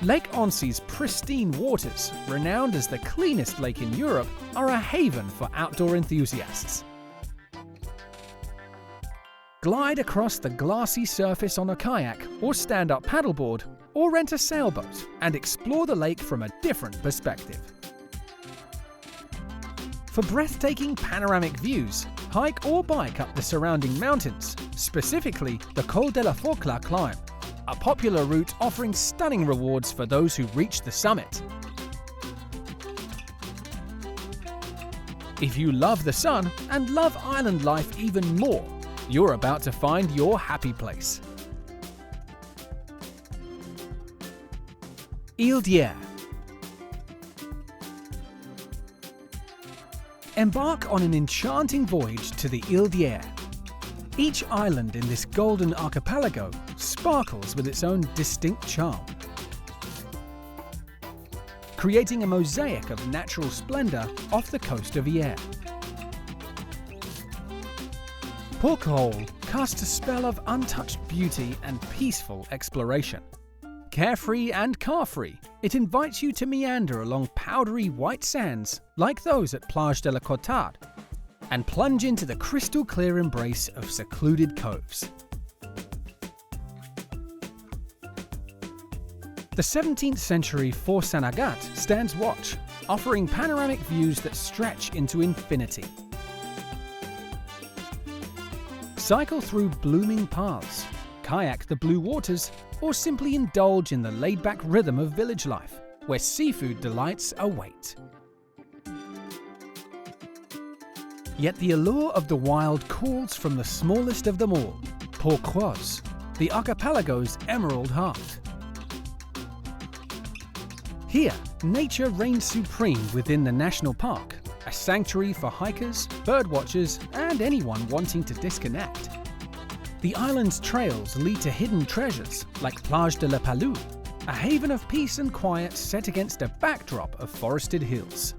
Lake Annecy's pristine waters, renowned as the cleanest lake in Europe, are a haven for outdoor enthusiasts. Glide across the glassy surface on a kayak or stand-up paddleboard, or rent a sailboat and explore the lake from a different perspective. For breathtaking panoramic views, hike or bike up the surrounding mountains, specifically the Col de la Forclaz climb, a popular route offering stunning rewards for those who reach the summit. If you love the sun and love island life even more, you're about to find your happy place. Île d'Hyères. Embark on an enchanting voyage to the Île d'Hyères. Each island in this golden archipelago sparkles with its own distinct charm, creating a mosaic of natural splendor off the coast of Hyères. Porquerolles casts a spell of untouched beauty and peaceful exploration. Carefree and car-free, it invites you to meander along powdery white sands like those at Plage de la Cotarde and plunge into the crystal-clear embrace of secluded coves. The 17th century Fort Saint-Agathe stands watch, offering panoramic views that stretch into infinity. Cycle through blooming paths, kayak the blue waters, or simply indulge in the laid-back rhythm of village life, where seafood delights await. Yet the allure of the wild calls from the smallest of them all, Porquerolles, the archipelago's emerald heart. Here, nature reigns supreme within the national park, a sanctuary for hikers, birdwatchers, and anyone wanting to disconnect. The island's trails lead to hidden treasures like Plage de la Palou, a haven of peace and quiet set against a backdrop of forested hills.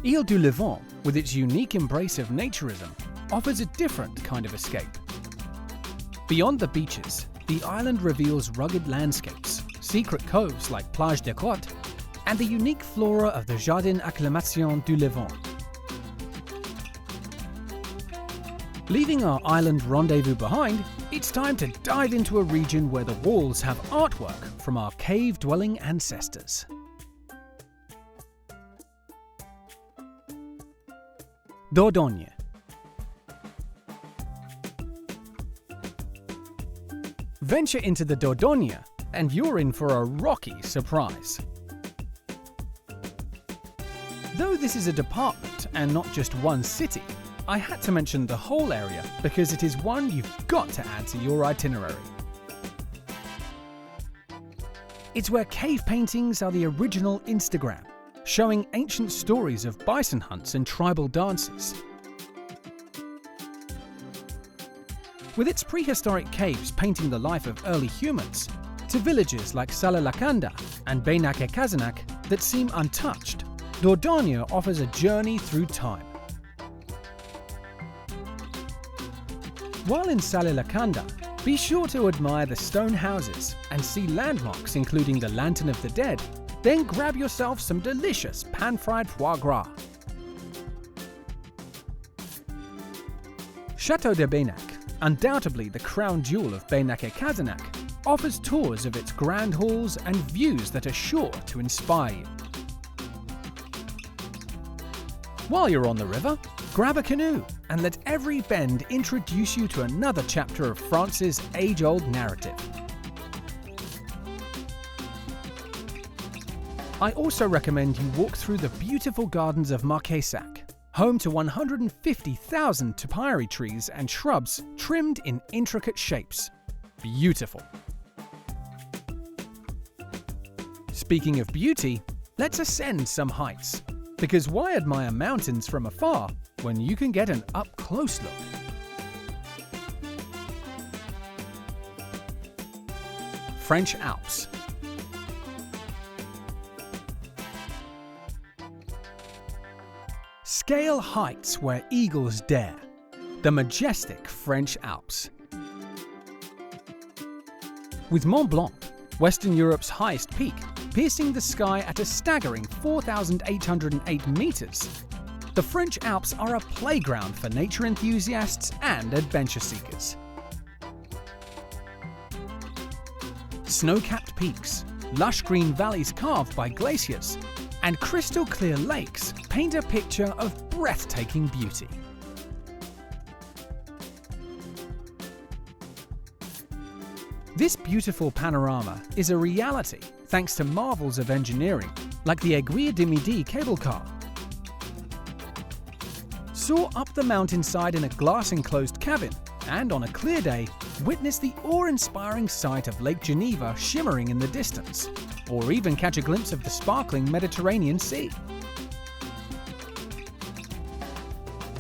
Île du Levant, with its unique embrace of naturism, offers a different kind of escape. Beyond the beaches, the island reveals rugged landscapes, secret coves like Plage des Grottes, and the unique flora of the Jardin Acclimation du Levant. Leaving our island rendezvous behind, it's time to dive into a region where the walls have artwork from our cave-dwelling ancestors. Dordogne. Venture into the Dordogne and you're in for a rocky surprise. Though this is a department and not just one city, I had to mention the whole area because it is one you've got to add to your itinerary. It's where cave paintings are the original Instagram, showing ancient stories of bison hunts and tribal dances. With its prehistoric caves painting the life of early humans, to villages like Salalakanda and Beynak-e-Kazanak that seem untouched, Dordogne offers a journey through time. While in Salé-la-Canda, be sure to admire the stone houses and see landmarks including the Lantern of the Dead, then grab yourself some delicious pan-fried foie gras. Chateau de Baynac, undoubtedly the crown jewel of Baynac et Cazenac, offers tours of its grand halls and views that are sure to inspire you. While you're on the river, grab a canoe and let every bend introduce you to another chapter of France's age-old narrative. I also recommend you walk through the beautiful gardens of Marquessac, home to 150,000 topiary trees and shrubs trimmed in intricate shapes. Beautiful. Speaking of beauty, let's ascend some heights. Because why admire mountains from afar when you can get an up-close look? French Alps. Scale heights where eagles dare. The majestic French Alps. With Mont Blanc, Western Europe's highest peak, piercing the sky at a staggering 4,808 meters, the French Alps are a playground for nature enthusiasts and adventure seekers. Snow-capped peaks, lush green valleys carved by glaciers, and crystal-clear lakes paint a picture of breathtaking beauty. This beautiful panorama is a reality thanks to marvels of engineering, like the Aiguille du Midi cable car. Soar up the mountainside in a glass-enclosed cabin, and on a clear day, witness the awe-inspiring sight of Lake Geneva shimmering in the distance, or even catch a glimpse of the sparkling Mediterranean Sea.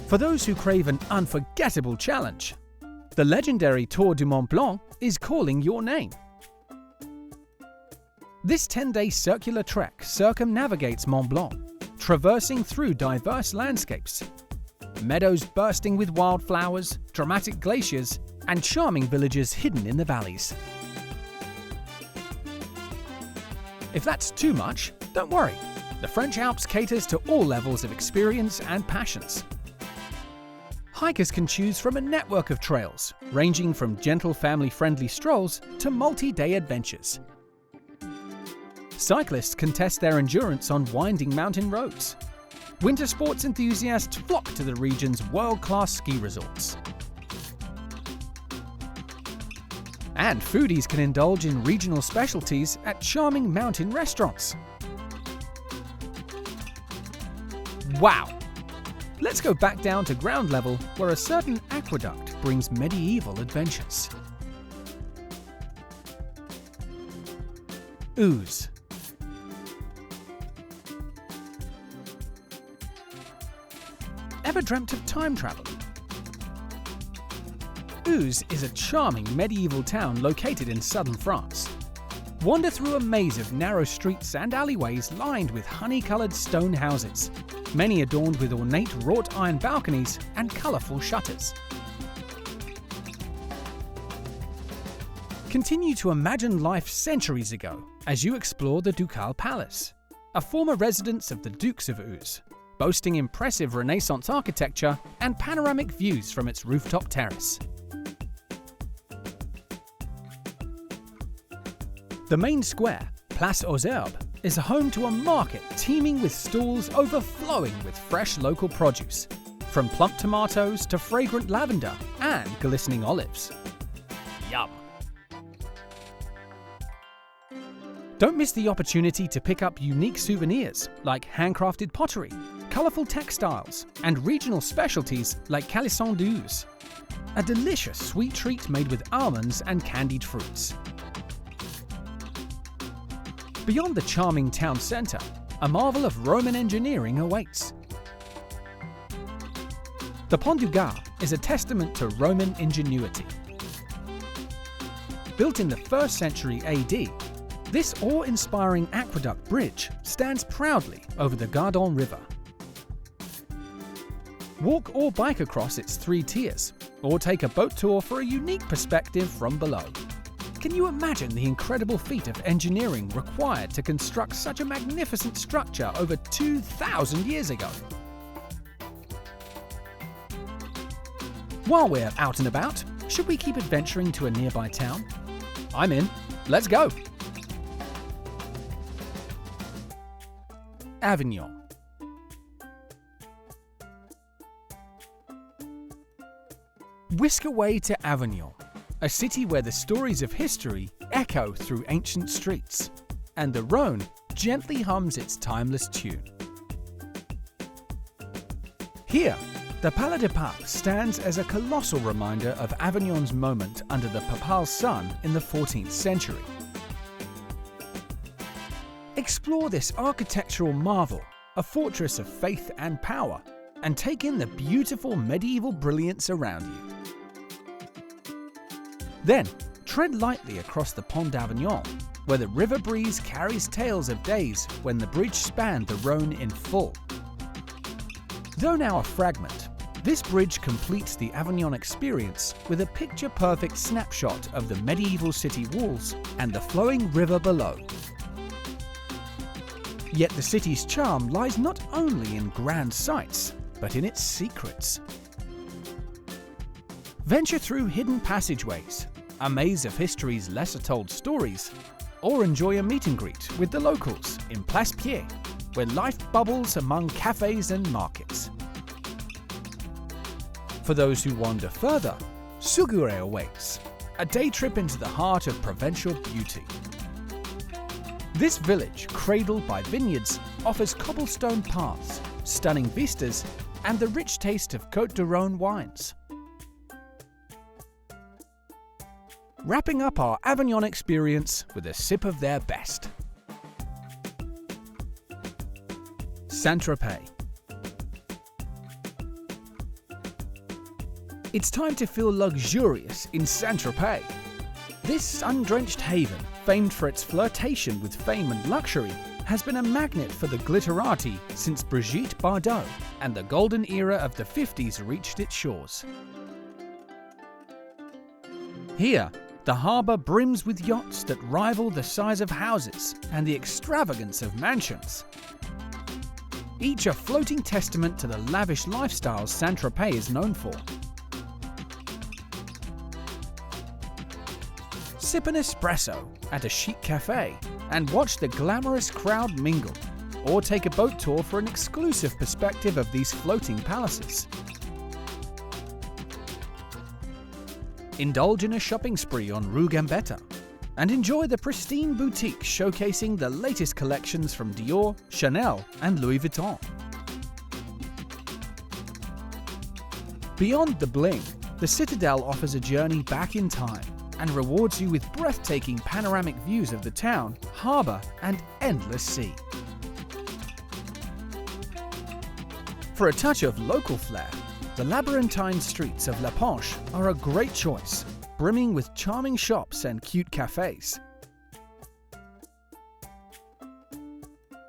For those who crave an unforgettable challenge, the legendary Tour du Mont Blanc is calling your name. This 10-day circular trek circumnavigates Mont Blanc, traversing through diverse landscapes, meadows bursting with wildflowers, dramatic glaciers, and charming villages hidden in the valleys. If that's too much, don't worry. The French Alps caters to all levels of experience and passions. Hikers can choose from a network of trails, ranging from gentle family-friendly strolls to multi-day adventures. Cyclists can test their endurance on winding mountain roads. Winter sports enthusiasts flock to the region's world-class ski resorts. And foodies can indulge in regional specialties at charming mountain restaurants. Wow! Let's go back down to ground level where a certain aqueduct brings medieval adventures. Ooze. Ever dreamt of time travel? Ooze is a charming medieval town located in southern France. Wander through a maze of narrow streets and alleyways lined with honey-coloured stone houses, many adorned with ornate wrought iron balconies and colourful shutters. Continue to imagine life centuries ago as you explore the Ducal Palace, a former residence of the Dukes of Ooze, boasting impressive Renaissance architecture and panoramic views from its rooftop terrace. The main square, Place aux Herbes, is home to a market teeming with stalls overflowing with fresh local produce, from plump tomatoes to fragrant lavender and glistening olives. Yum! Don't miss the opportunity to pick up unique souvenirs like handcrafted pottery, colourful textiles, and regional specialties like calisson d'Ooze, a delicious sweet treat made with almonds and candied fruits. Beyond the charming town centre, a marvel of Roman engineering awaits. The Pont du Gard is a testament to Roman ingenuity. Built in the 1st century AD, This awe-inspiring aqueduct bridge stands proudly over the Gardon River. Walk or bike across its 3 tiers, or take a boat tour for a unique perspective from below. Can you imagine the incredible feat of engineering required to construct such a magnificent structure over 2,000 years ago? While we're out and about, should we keep adventuring to a nearby town? I'm in. Let's go! Avignon. Whisk away to Avignon, a city where the stories of history echo through ancient streets, and the Rhône gently hums its timeless tune. Here, the Palais de Pape stands as a colossal reminder of Avignon's moment under the Papal sun in the 14th century. Explore this architectural marvel, a fortress of faith and power, and take in the beautiful medieval brilliance around you. Then, tread lightly across the Pont d'Avignon, where the river breeze carries tales of days when the bridge spanned the Rhône in full. Though now a fragment, this bridge completes the Avignon experience with a picture-perfect snapshot of the medieval city walls and the flowing river below. Yet the city's charm lies not only in grand sights, but in its secrets. Venture through hidden passageways, a maze of history's lesser-told stories, or enjoy a meet and greet with the locals in Place Pied, where life bubbles among cafes and markets. For those who wander further, Souguré awaits, a day trip into the heart of provincial beauty. This village, cradled by vineyards, offers cobblestone paths, stunning vistas, and the rich taste of Côte du Rhône wines. Wrapping up our Avignon experience with a sip of their best. Saint-Tropez. It's time to feel luxurious in Saint-Tropez. This sun-drenched haven, famed for its flirtation with fame and luxury, has been a magnet for the glitterati since Brigitte Bardot and the golden era of the 50s reached its shores. Here, the harbour brims with yachts that rival the size of houses and the extravagance of mansions. Each a floating testament to the lavish lifestyles Saint-Tropez is known for. Sip an espresso at a chic cafe and watch the glamorous crowd mingle, or take a boat tour for an exclusive perspective of these floating palaces. Indulge in a shopping spree on Rue Gambetta and enjoy the pristine boutique showcasing the latest collections from Dior, Chanel, and Louis Vuitton. Beyond the bling, the Citadel offers a journey back in time and rewards you with breathtaking panoramic views of the town, harbour, and endless sea. For a touch of local flair, the labyrinthine streets of La Panche are a great choice, brimming with charming shops and cute cafes.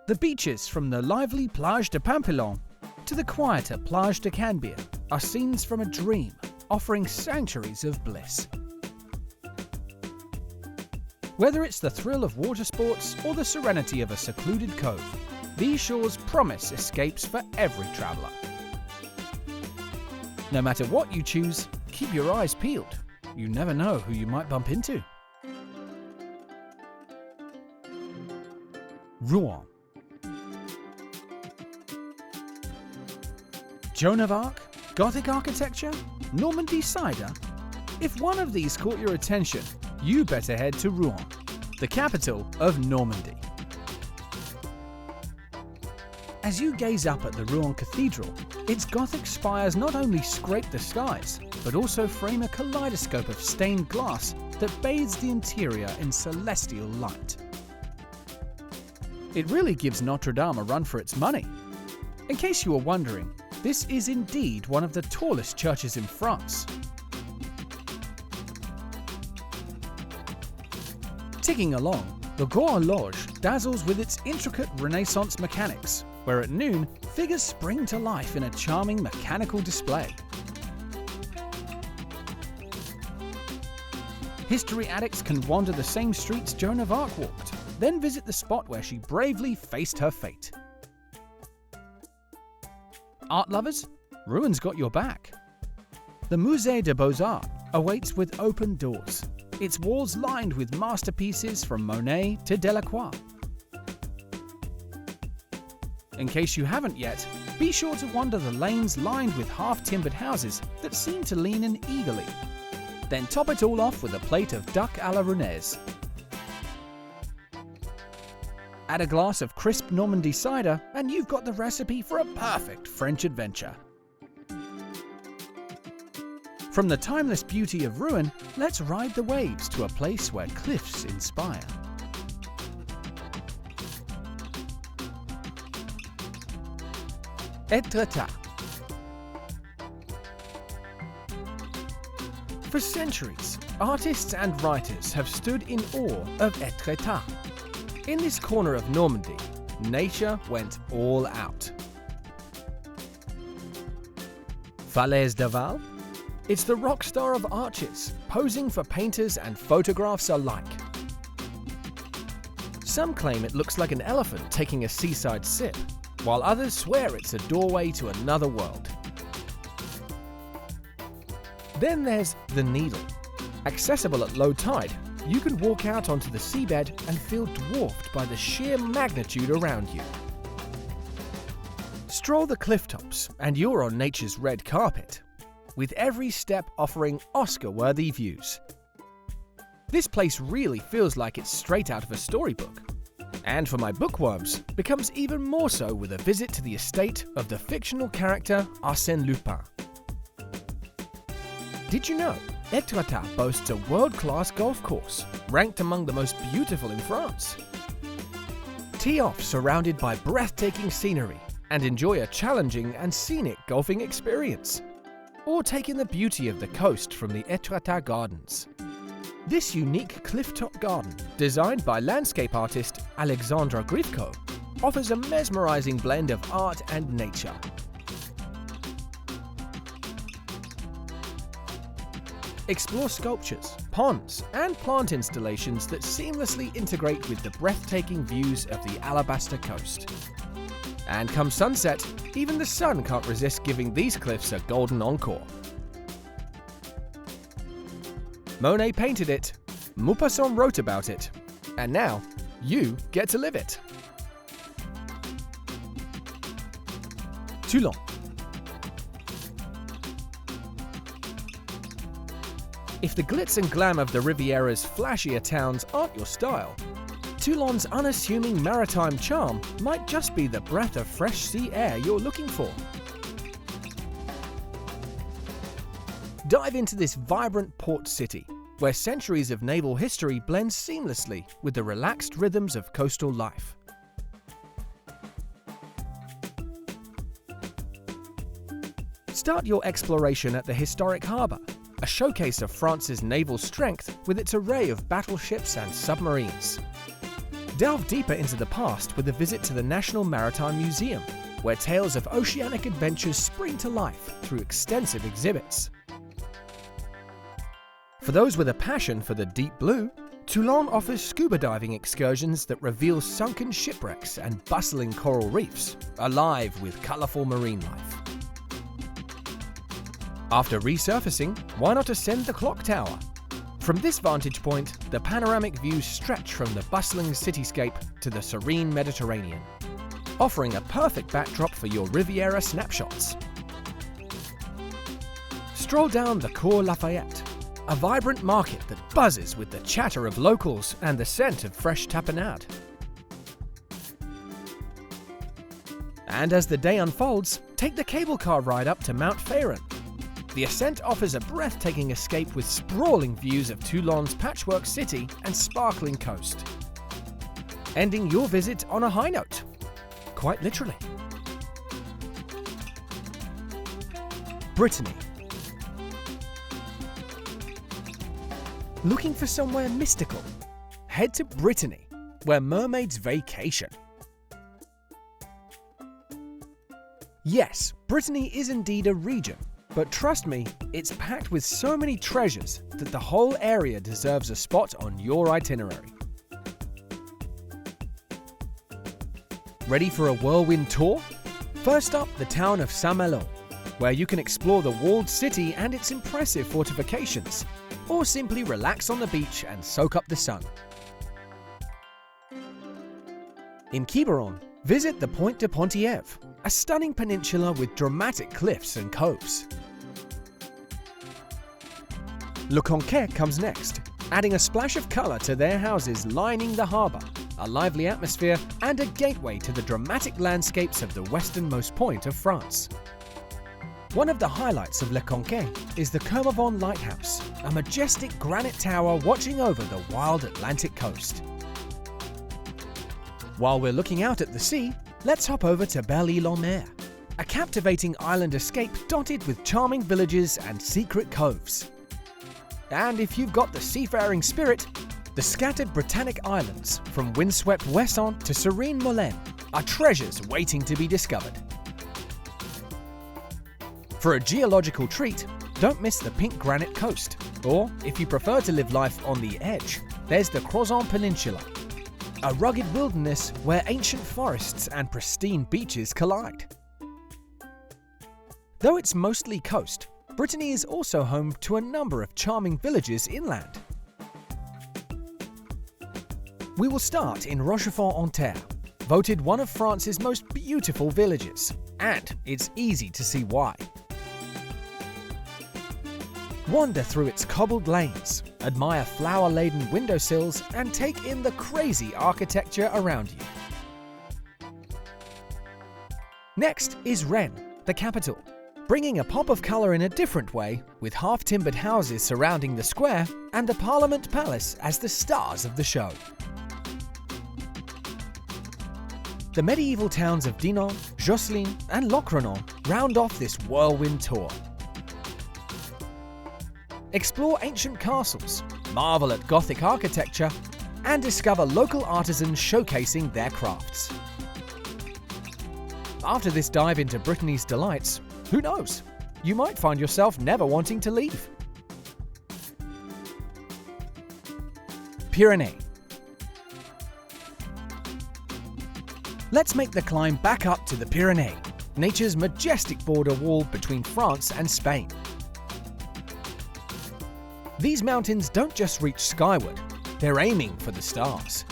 The beaches from the lively Plage de Pampelon to the quieter Plage de Canbier are scenes from a dream, offering sanctuaries of bliss. Whether it's the thrill of water sports or the serenity of a secluded cove, these shores promise escapes for every traveller. No matter what you choose, keep your eyes peeled. You never know who you might bump into. Rouen. Joan of Arc? Gothic architecture? Normandy cider? If one of these caught your attention, you better head to Rouen, the capital of Normandy. As you gaze up at the Rouen Cathedral, its Gothic spires not only scrape the skies, but also frame a kaleidoscope of stained glass that bathes the interior in celestial light. It really gives Notre Dame a run for its money. In case you were wondering, this is indeed one of the tallest churches in France. Ticking along, The Grand Loge dazzles with its intricate Renaissance mechanics, where at noon, figures spring to life in a charming mechanical display. History addicts can wander the same streets Joan of Arc walked, then visit the spot where she bravely faced her fate. Art lovers, Rouen got your back. The Musée des Beaux-Arts awaits with open doors, its walls lined with masterpieces from Monet to Delacroix. In case you haven't yet, be sure to wander the lanes lined with half-timbered houses that seem to lean in eagerly. Then top it all off with a plate of duck à la Rennaise. Add a glass of crisp Normandy cider and you've got the recipe for a perfect French adventure. From the timeless beauty of Rouen, let's ride the waves to a place where cliffs inspire. Étretat. For centuries, artists and writers have stood in awe of Étretat. In this corner of Normandy, nature went all out. Falaise d'Aval? It's the rock star of arches, posing for painters and photographs alike. Some claim it looks like an elephant taking a seaside sip, while others swear it's a doorway to another world. Then there's the Needle. Accessible at low tide, you can walk out onto the seabed and feel dwarfed by the sheer magnitude around you. Stroll the cliff tops and you're on nature's red carpet, with every step offering Oscar-worthy views. This place really feels like it's straight out of a storybook. And for my bookworms, becomes even more so with a visit to the estate of the fictional character Arsène Lupin. Did you know Étretat boasts a world-class golf course, ranked among the most beautiful in France? Tee off surrounded by breathtaking scenery and enjoy a challenging and scenic golfing experience. Or take in the beauty of the coast from the Étretat Gardens. This unique cliff-top garden, designed by landscape artist Alexandre Grifko, offers a mesmerizing blend of art and nature. Explore sculptures, ponds, and plant installations that seamlessly integrate with the breathtaking views of the Alabaster Coast. And come sunset, even the sun can't resist giving these cliffs a golden encore. Monet painted it, Maupassant wrote about it, and now you get to live it. Toulon. If the glitz and glam of the Riviera's flashier towns aren't your style, Toulon's unassuming maritime charm might just be the breath of fresh sea air you're looking for. Dive into this vibrant port city, where centuries of naval history blend seamlessly with the relaxed rhythms of coastal life. Start your exploration at the historic harbour, a showcase of France's naval strength with its array of battleships and submarines. Delve deeper into the past with a visit to the National Maritime Museum, where tales of oceanic adventures spring to life through extensive exhibits. For those with a passion for the deep blue, Toulon offers scuba diving excursions that reveal sunken shipwrecks and bustling coral reefs, alive with colourful marine life. After resurfacing, why not ascend the clock tower? From this vantage point, the panoramic views stretch from the bustling cityscape to the serene Mediterranean, offering a perfect backdrop for your Riviera snapshots. Stroll down the Cours Lafayette, a vibrant market that buzzes with the chatter of locals and the scent of fresh tapenade. And as the day unfolds, take the cable car ride up to Mount Fayron. The ascent offers a breathtaking escape with sprawling views of Toulon's patchwork city and sparkling coast. Ending your visit on a high note, quite literally. Brittany. Looking for somewhere mystical? Head to Brittany, where mermaids vacation. Yes, Brittany is indeed a region, but trust me, it's packed with so many treasures that the whole area deserves a spot on your itinerary. Ready for a whirlwind tour? First up, the town of Saint-Malo, where you can explore the walled city and its impressive fortifications, or simply relax on the beach and soak up the sun. In Quiberon, visit the Pointe de Pontièvre, a stunning peninsula with dramatic cliffs and coves. Le Conquet comes next, adding a splash of colour to their houses lining the harbour, a lively atmosphere, and a gateway to the dramatic landscapes of the westernmost point of France. One of the highlights of Le Conquet is the Kermavon Lighthouse, a majestic granite tower watching over the wild Atlantic coast. While we're looking out at the sea, let's hop over to Belle-Île-en-Mer, a captivating island escape dotted with charming villages and secret coves. And if you've got the seafaring spirit, the scattered Britannic islands, from windswept Ouessant to serene Molène, are treasures waiting to be discovered. For a geological treat, don't miss the pink granite coast, or if you prefer to live life on the edge, there's the Crozon Peninsula, a rugged wilderness where ancient forests and pristine beaches collide. Though it's mostly coast, Brittany is also home to a number of charming villages inland. We will start in Rochefort-en-Terre, voted one of France's most beautiful villages, and it's easy to see why. Wander through its cobbled lanes, admire flower-laden windowsills, and take in the crazy architecture around you. Next is Rennes, the capital, bringing a pop of colour in a different way, with half-timbered houses surrounding the square and the Parliament Palace as the stars of the show. The medieval towns of Dinan, Josselin, and Locronan round off this whirlwind tour. Explore ancient castles, marvel at Gothic architecture, and discover local artisans showcasing their crafts. After this dive into Brittany's delights, who knows? You might find yourself never wanting to leave. Pyrenees. Let's make the climb back up to the Pyrenees, nature's majestic border wall between France and Spain. These mountains don't just reach skyward, they're aiming for the stars.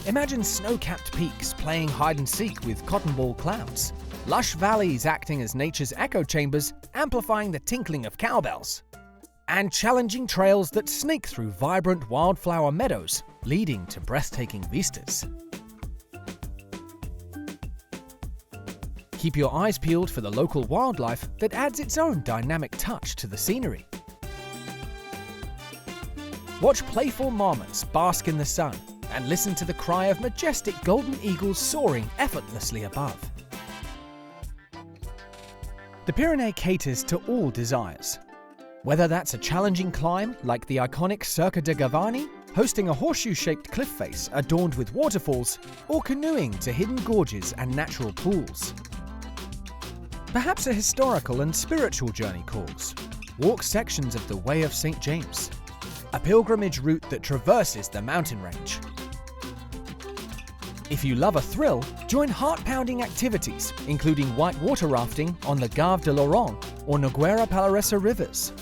Imagine snow-capped peaks playing hide-and-seek with cotton ball clouds, lush valleys acting as nature's echo chambers, amplifying the tinkling of cowbells, and challenging trails that snake through vibrant wildflower meadows, leading to breathtaking vistas. Keep your eyes peeled for the local wildlife that adds its own dynamic touch to the scenery. Watch playful marmots bask in the sun and listen to the cry of majestic golden eagles soaring effortlessly above. The Pyrenees caters to all desires. Whether that's a challenging climb like the iconic Cirque de Gavarnie, hosting a horseshoe-shaped cliff face adorned with waterfalls, or canoeing to hidden gorges and natural pools. Perhaps a historical and spiritual journey calls. Walk sections of the Way of St. James, a pilgrimage route that traverses the mountain range. If you love a thrill, join heart-pounding activities, including whitewater rafting on the Gave de Lorraine or Noguera Palaresa rivers.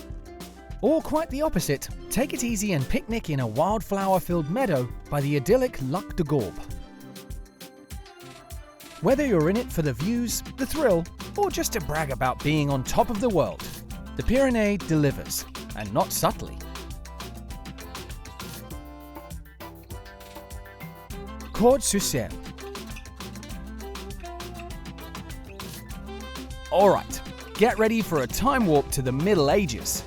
Or quite the opposite, take it easy and picnic in a wildflower-filled meadow by the idyllic Lac de Gorbe. Whether you're in it for the views, the thrill, or just to brag about being on top of the world, the Pyrenees delivers, and not subtly. Cordes-sur-Sel. Alright, get ready for a time warp to the Middle Ages.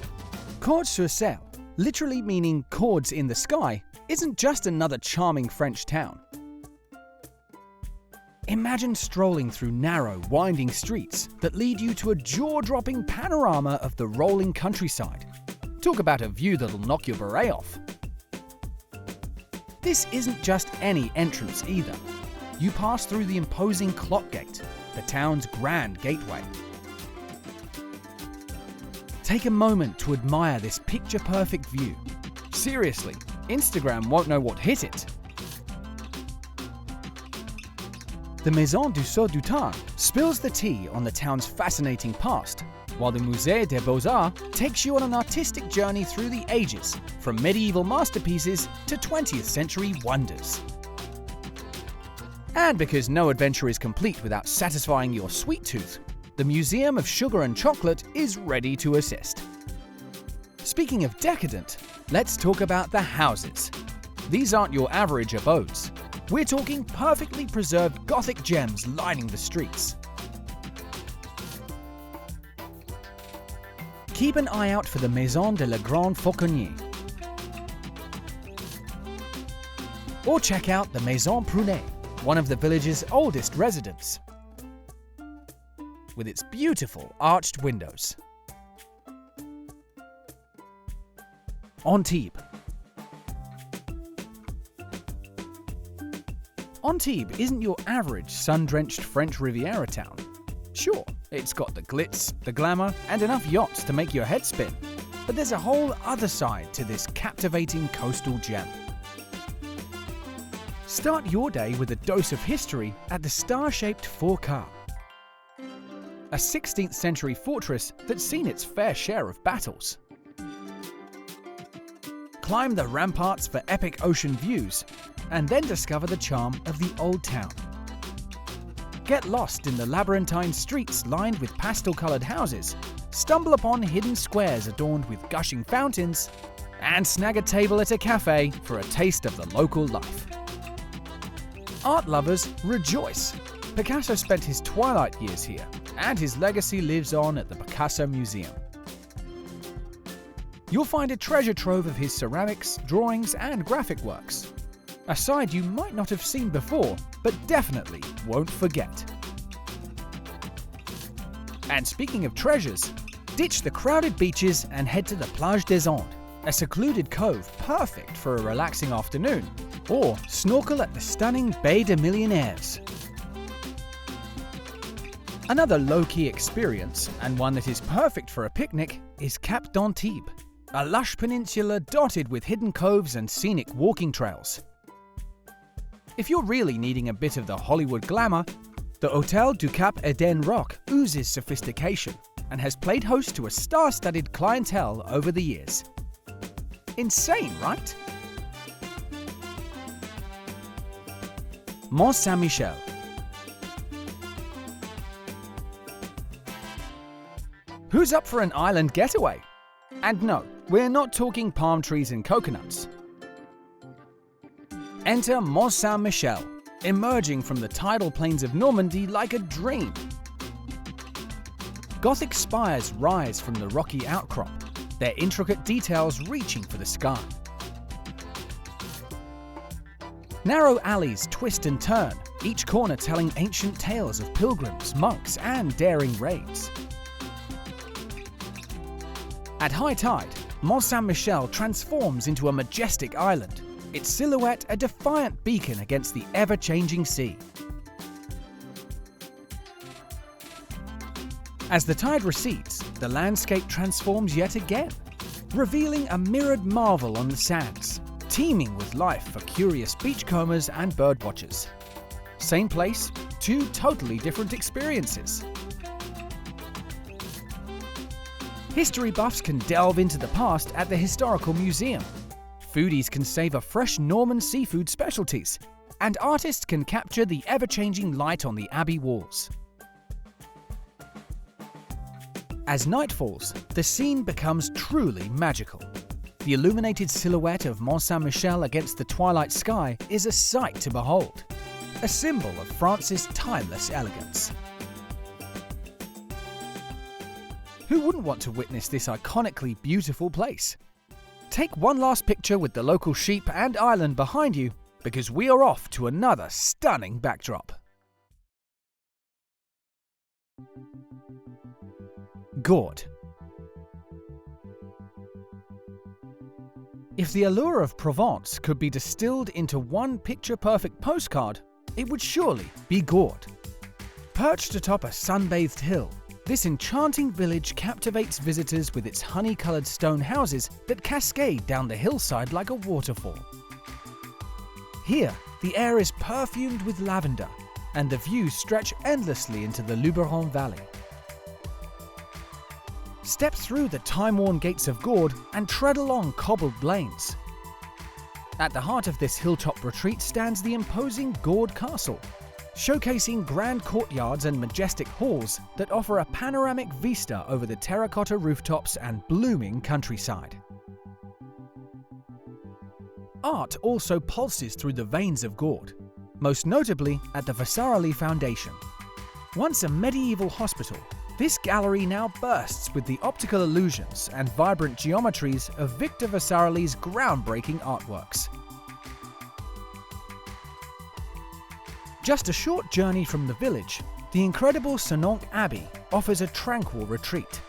Cordes-sur-Sel, literally meaning cords in the sky, isn't just another charming French town. Imagine strolling through narrow, winding streets that lead you to a jaw-dropping panorama of the rolling countryside. Talk about a view that'll knock your beret off. This isn't just any entrance either. You pass through the imposing Clock Gate, the town's grand gateway. Take a moment to admire this picture-perfect view. Seriously, Instagram won't know what hit it. The Maison du Sceau du Temps spills the tea on the town's fascinating past, while the Musée des Beaux-Arts takes you on an artistic journey through the ages, from medieval masterpieces to 20th century wonders. And because no adventure is complete without satisfying your sweet tooth, the Museum of Sugar and Chocolate is ready to assist. Speaking of decadent, let's talk about the houses. These aren't your average abodes. We're talking perfectly preserved Gothic gems lining the streets. Keep an eye out for the Maison de la Grande Fauconnier. Or check out the Maison Prunet, one of the village's oldest residents, with its beautiful arched windows. Antibes. Antibes isn't your average sun-drenched French Riviera town. Sure, it's got the glitz, the glamour, and enough yachts to make your head spin. But there's a whole other side to this captivating coastal gem. Start your day with a dose of history at the star-shaped Fort Carre, a 16th century fortress that's seen its fair share of battles. Climb the ramparts for epic ocean views, and then discover the charm of the old town. Get lost in the labyrinthine streets lined with pastel-coloured houses, stumble upon hidden squares adorned with gushing fountains, and snag a table at a cafe for a taste of the local life. Art lovers, rejoice! Picasso spent his twilight years here, and his legacy lives on at the Picasso Museum. You'll find a treasure trove of his ceramics, drawings, and graphic works. A side you might not have seen before, but definitely won't forget. And speaking of treasures, ditch the crowded beaches and head to the Plage des Andes, a secluded cove perfect for a relaxing afternoon, or snorkel at the stunning Baie des Millionnaires. Another low-key experience, and one that is perfect for a picnic, is Cap d'Antibes, a lush peninsula dotted with hidden coves and scenic walking trails. If you're really needing a bit of the Hollywood glamour, the Hôtel du Cap Eden Rock oozes sophistication and has played host to a star-studded clientele over the years. Insane, right? Mont Saint-Michel. Who's up for an island getaway? And no, we're not talking palm trees and coconuts. Enter Mont Saint-Michel, emerging from the tidal plains of Normandy like a dream. Gothic spires rise from the rocky outcrop, their intricate details reaching for the sky. Narrow alleys twist and turn, each corner telling ancient tales of pilgrims, monks, and daring raids. At high tide, Mont Saint-Michel transforms into a majestic island, its silhouette a defiant beacon against the ever-changing sea. As the tide recedes, the landscape transforms yet again, revealing a mirrored marvel on the sands, teeming with life for curious beachcombers and birdwatchers. Same place, two totally different experiences. History buffs can delve into the past at the Historical Museum. Foodies can savor fresh Norman seafood specialties, and artists can capture the ever-changing light on the abbey walls. As night falls, the scene becomes truly magical. The illuminated silhouette of Mont Saint-Michel against the twilight sky is a sight to behold, a symbol of France's timeless elegance. Who wouldn't want to witness this iconically beautiful place? Take one last picture with the local sheep and island behind you, because we are off to another stunning backdrop. Gourd. If the allure of Provence could be distilled into one picture-perfect postcard, it would surely be Gordes. Perched atop a sun-bathed hill, this enchanting village captivates visitors with its honey-coloured stone houses that cascade down the hillside like a waterfall. Here, the air is perfumed with lavender, and the views stretch endlessly into the Luberon Valley. Step through the time-worn gates of Gordes and tread along cobbled lanes. At the heart of this hilltop retreat stands the imposing Gordes Castle, showcasing grand courtyards and majestic halls that offer a panoramic vista over the terracotta rooftops and blooming countryside. Art also pulses through the veins of Gordes, most notably at the Vasarely Foundation. Once a medieval hospital, this gallery now bursts with the optical illusions and vibrant geometries of Victor Vasarely's groundbreaking artworks. Just a short journey from the village, the incredible Sonnonc Abbey offers a tranquil retreat.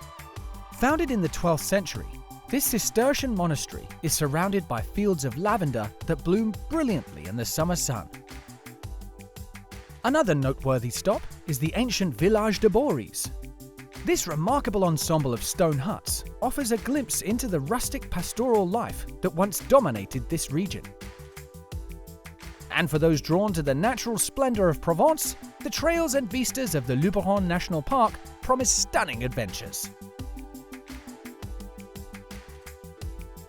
Founded in the 12th century, this Cistercian monastery is surrounded by fields of lavender that bloom brilliantly in the summer sun. Another noteworthy stop is the ancient village de Bories. This remarkable ensemble of stone huts offers a glimpse into the rustic pastoral life that once dominated this region. And for those drawn to the natural splendor of Provence, the trails and vistas of the Luberon National Park promise stunning adventures.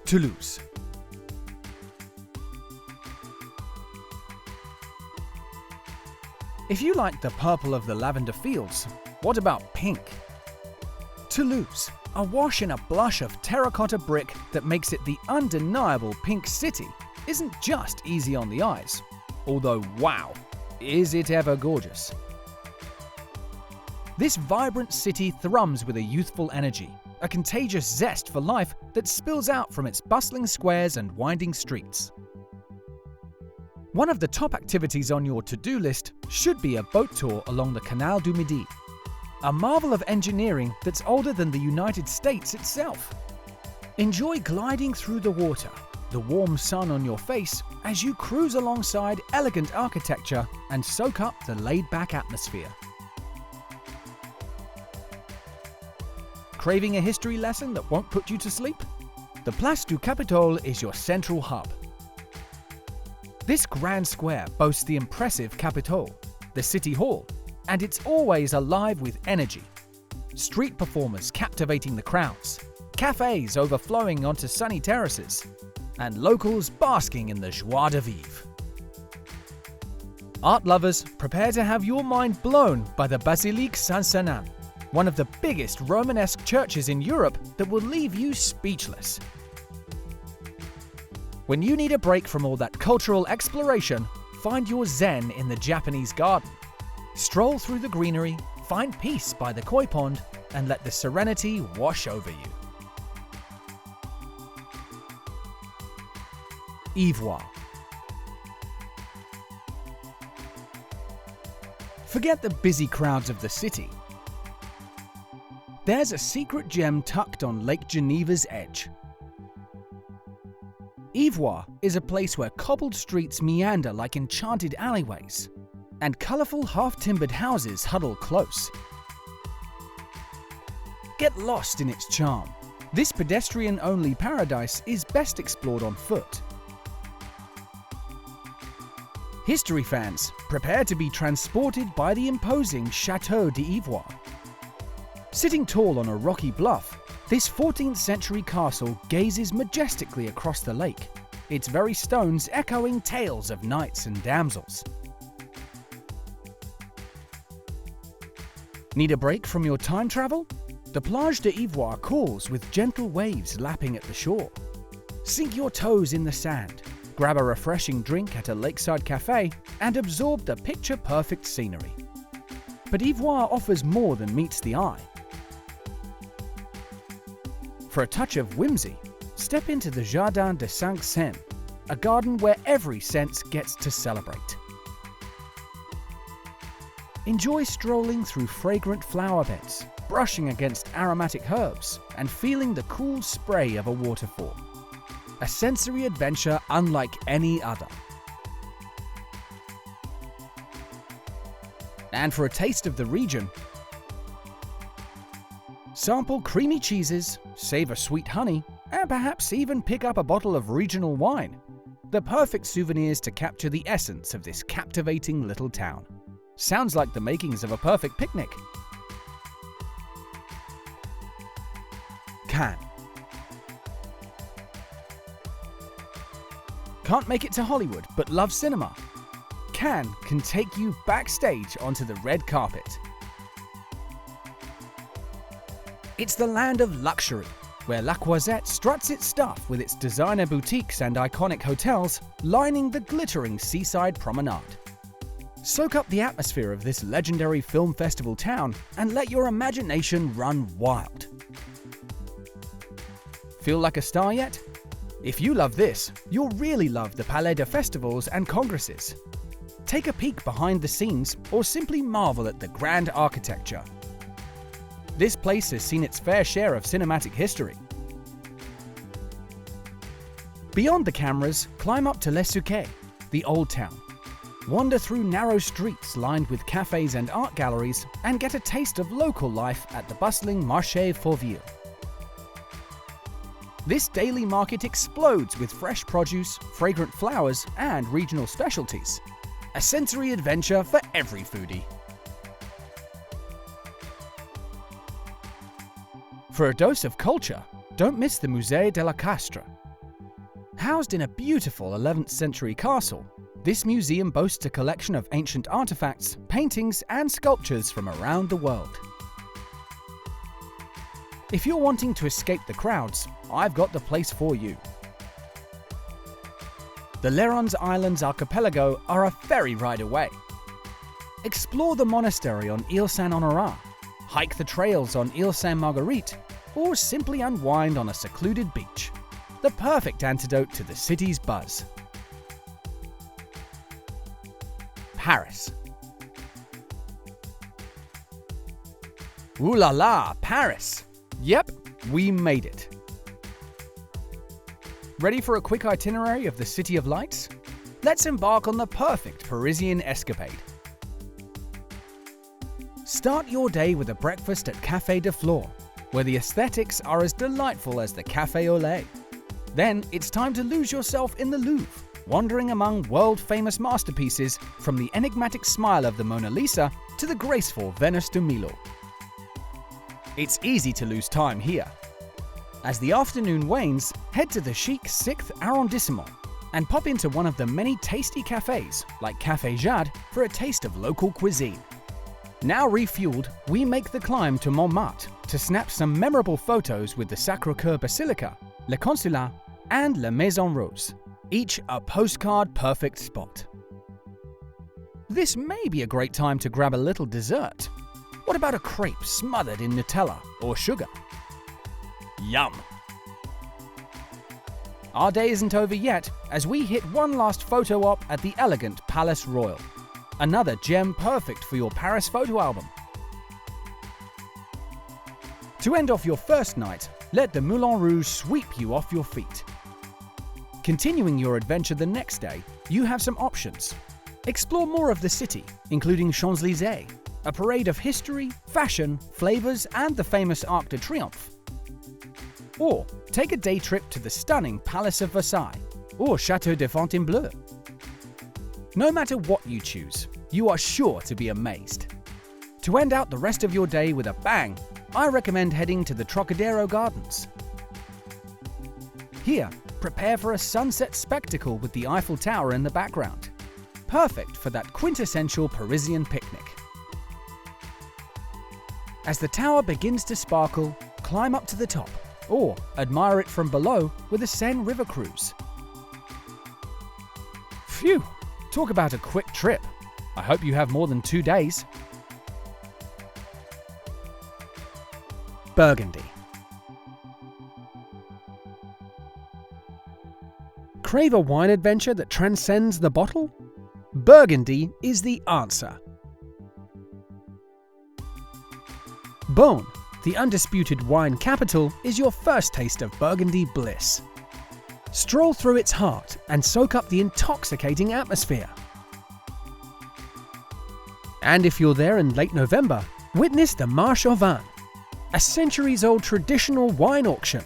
Toulouse. If you like the purple of the lavender fields, what about pink? Toulouse, awash in a blush of terracotta brick that makes it the undeniable pink city, isn't just easy on the eyes. Although, wow, is it ever gorgeous. This vibrant city thrums with a youthful energy, a contagious zest for life that spills out from its bustling squares and winding streets. One of the top activities on your to-do list should be a boat tour along the Canal du Midi, a marvel of engineering that's older than the United States itself. Enjoy gliding through the water, the warm sun on your face as you cruise alongside elegant architecture and soak up the laid-back atmosphere. Craving a history lesson that won't put you to sleep? The Place du Capitole is your central hub. This grand square boasts the impressive Capitole, the city hall, and it's always alive with energy. Street performers captivating the crowds, cafes overflowing onto sunny terraces, and locals basking in the joie de vivre. Art lovers, prepare to have your mind blown by the Basilique Saint-Sernin, one of the biggest Romanesque churches in Europe that will leave you speechless. When you need a break from all that cultural exploration, find your zen in the Japanese garden. Stroll through the greenery, find peace by the koi pond, and let the serenity wash over you. Ivoire. Forget the busy crowds of the city. There's a secret gem tucked on Lake Geneva's edge. Ivoire is a place where cobbled streets meander like enchanted alleyways, and colourful half-timbered houses huddle close. Get lost in its charm. This pedestrian-only paradise is best explored on foot. History fans, prepare to be transported by the imposing Chateau d'Ivoire. Sitting tall on a rocky bluff, this 14th century castle gazes majestically across the lake, its very stones echoing tales of knights and damsels. Need a break from your time travel? The Plage d'Ivoire calls with gentle waves lapping at the shore. Sink your toes in the sand, grab a refreshing drink at a lakeside cafe, and absorb the picture-perfect scenery. But Ivoire offers more than meets the eye. For a touch of whimsy, step into the Jardin des Cinq Cents, a garden where every sense gets to celebrate. Enjoy strolling through fragrant flower beds, brushing against aromatic herbs, and feeling the cool spray of a waterfall. a sensory adventure unlike any other. And for a taste of the region, sample creamy cheeses, savor sweet honey, and perhaps even pick up a bottle of regional wine. The perfect souvenirs to capture the essence of this captivating little town. Sounds like the makings of a perfect picnic. Cannes. Can't make it to Hollywood but love cinema? Cannes can take you backstage onto the red carpet. It's the land of luxury, where La Croisette struts its stuff with its designer boutiques and iconic hotels lining the glittering seaside promenade. Soak up the atmosphere of this legendary film festival town and let your imagination run wild. Feel like a star yet? If you love this, you'll really love the Palais de Festivals and Congresses. Take a peek behind the scenes or simply marvel at the grand architecture. This place has seen its fair share of cinematic history. Beyond the cameras, climb up to Les Souquets, the Old Town. Wander through narrow streets lined with cafes and art galleries and get a taste of local life at the bustling Marché Fauville. This daily market explodes with fresh produce, fragrant flowers, and regional specialties. A sensory adventure for every foodie. For a dose of culture, don't miss the Musée de la Castre. Housed in a beautiful 11th century castle, this museum boasts a collection of ancient artifacts, paintings, and sculptures from around the world. If you're wanting to escape the crowds, I've got the place for you. The Léron's Islands archipelago are a ferry ride away. Explore the monastery on Ile Saint-Honorat, hike the trails on Ile Sainte-Marguerite, or simply unwind on a secluded beach. The perfect antidote to the city's buzz. Paris. Ooh la la, Paris! Yep, we made it. Ready for a quick itinerary of the City of Lights? Let's embark on the perfect Parisian escapade. Start your day with a breakfast at Café de Flore, where the aesthetics are as delightful as the Café au lait. Then it's time to lose yourself in the Louvre, wandering among world-famous masterpieces from the enigmatic smile of the Mona Lisa to the graceful Venus de Milo. It's easy to lose time here. As the afternoon wanes, head to the chic 6th arrondissement and pop into one of the many tasty cafes like Café Jade for a taste of local cuisine. Now refueled, we make the climb to Montmartre to snap some memorable photos with the Sacré-Cœur Basilica, Le Consulat, and La Maison Rose, each a postcard-perfect spot. This may be a great time to grab a little dessert. What about a crepe smothered in Nutella or sugar? Yum! Our day isn't over yet, as we hit one last photo op at the elegant Palace Royal. Another gem perfect for your Paris photo album. To end off your first night, let the Moulin Rouge sweep you off your feet. Continuing your adventure the next day, you have some options. Explore more of the city, including Champs-Élysées, a parade of history, fashion, flavors, and the famous Arc de Triomphe. Or take a day trip to the stunning Palace of Versailles or Château de Fontainebleau. No matter what you choose, you are sure to be amazed. To end out the rest of your day with a bang, I recommend heading to the Trocadero Gardens. Here, prepare for a sunset spectacle with the Eiffel Tower in the background. Perfect for that quintessential Parisian picnic. As the tower begins to sparkle, climb up to the top, or admire it from below with a Seine River cruise. Phew! Talk about a quick trip. I hope you have more than 2 days. Burgundy. Crave a wine adventure that transcends the bottle? Burgundy is the answer. Beaune, the undisputed wine capital, is your first taste of Burgundy bliss. Stroll through its heart and soak up the intoxicating atmosphere. And if you're there in late November, witness the Marche au Vin, a centuries-old traditional wine auction.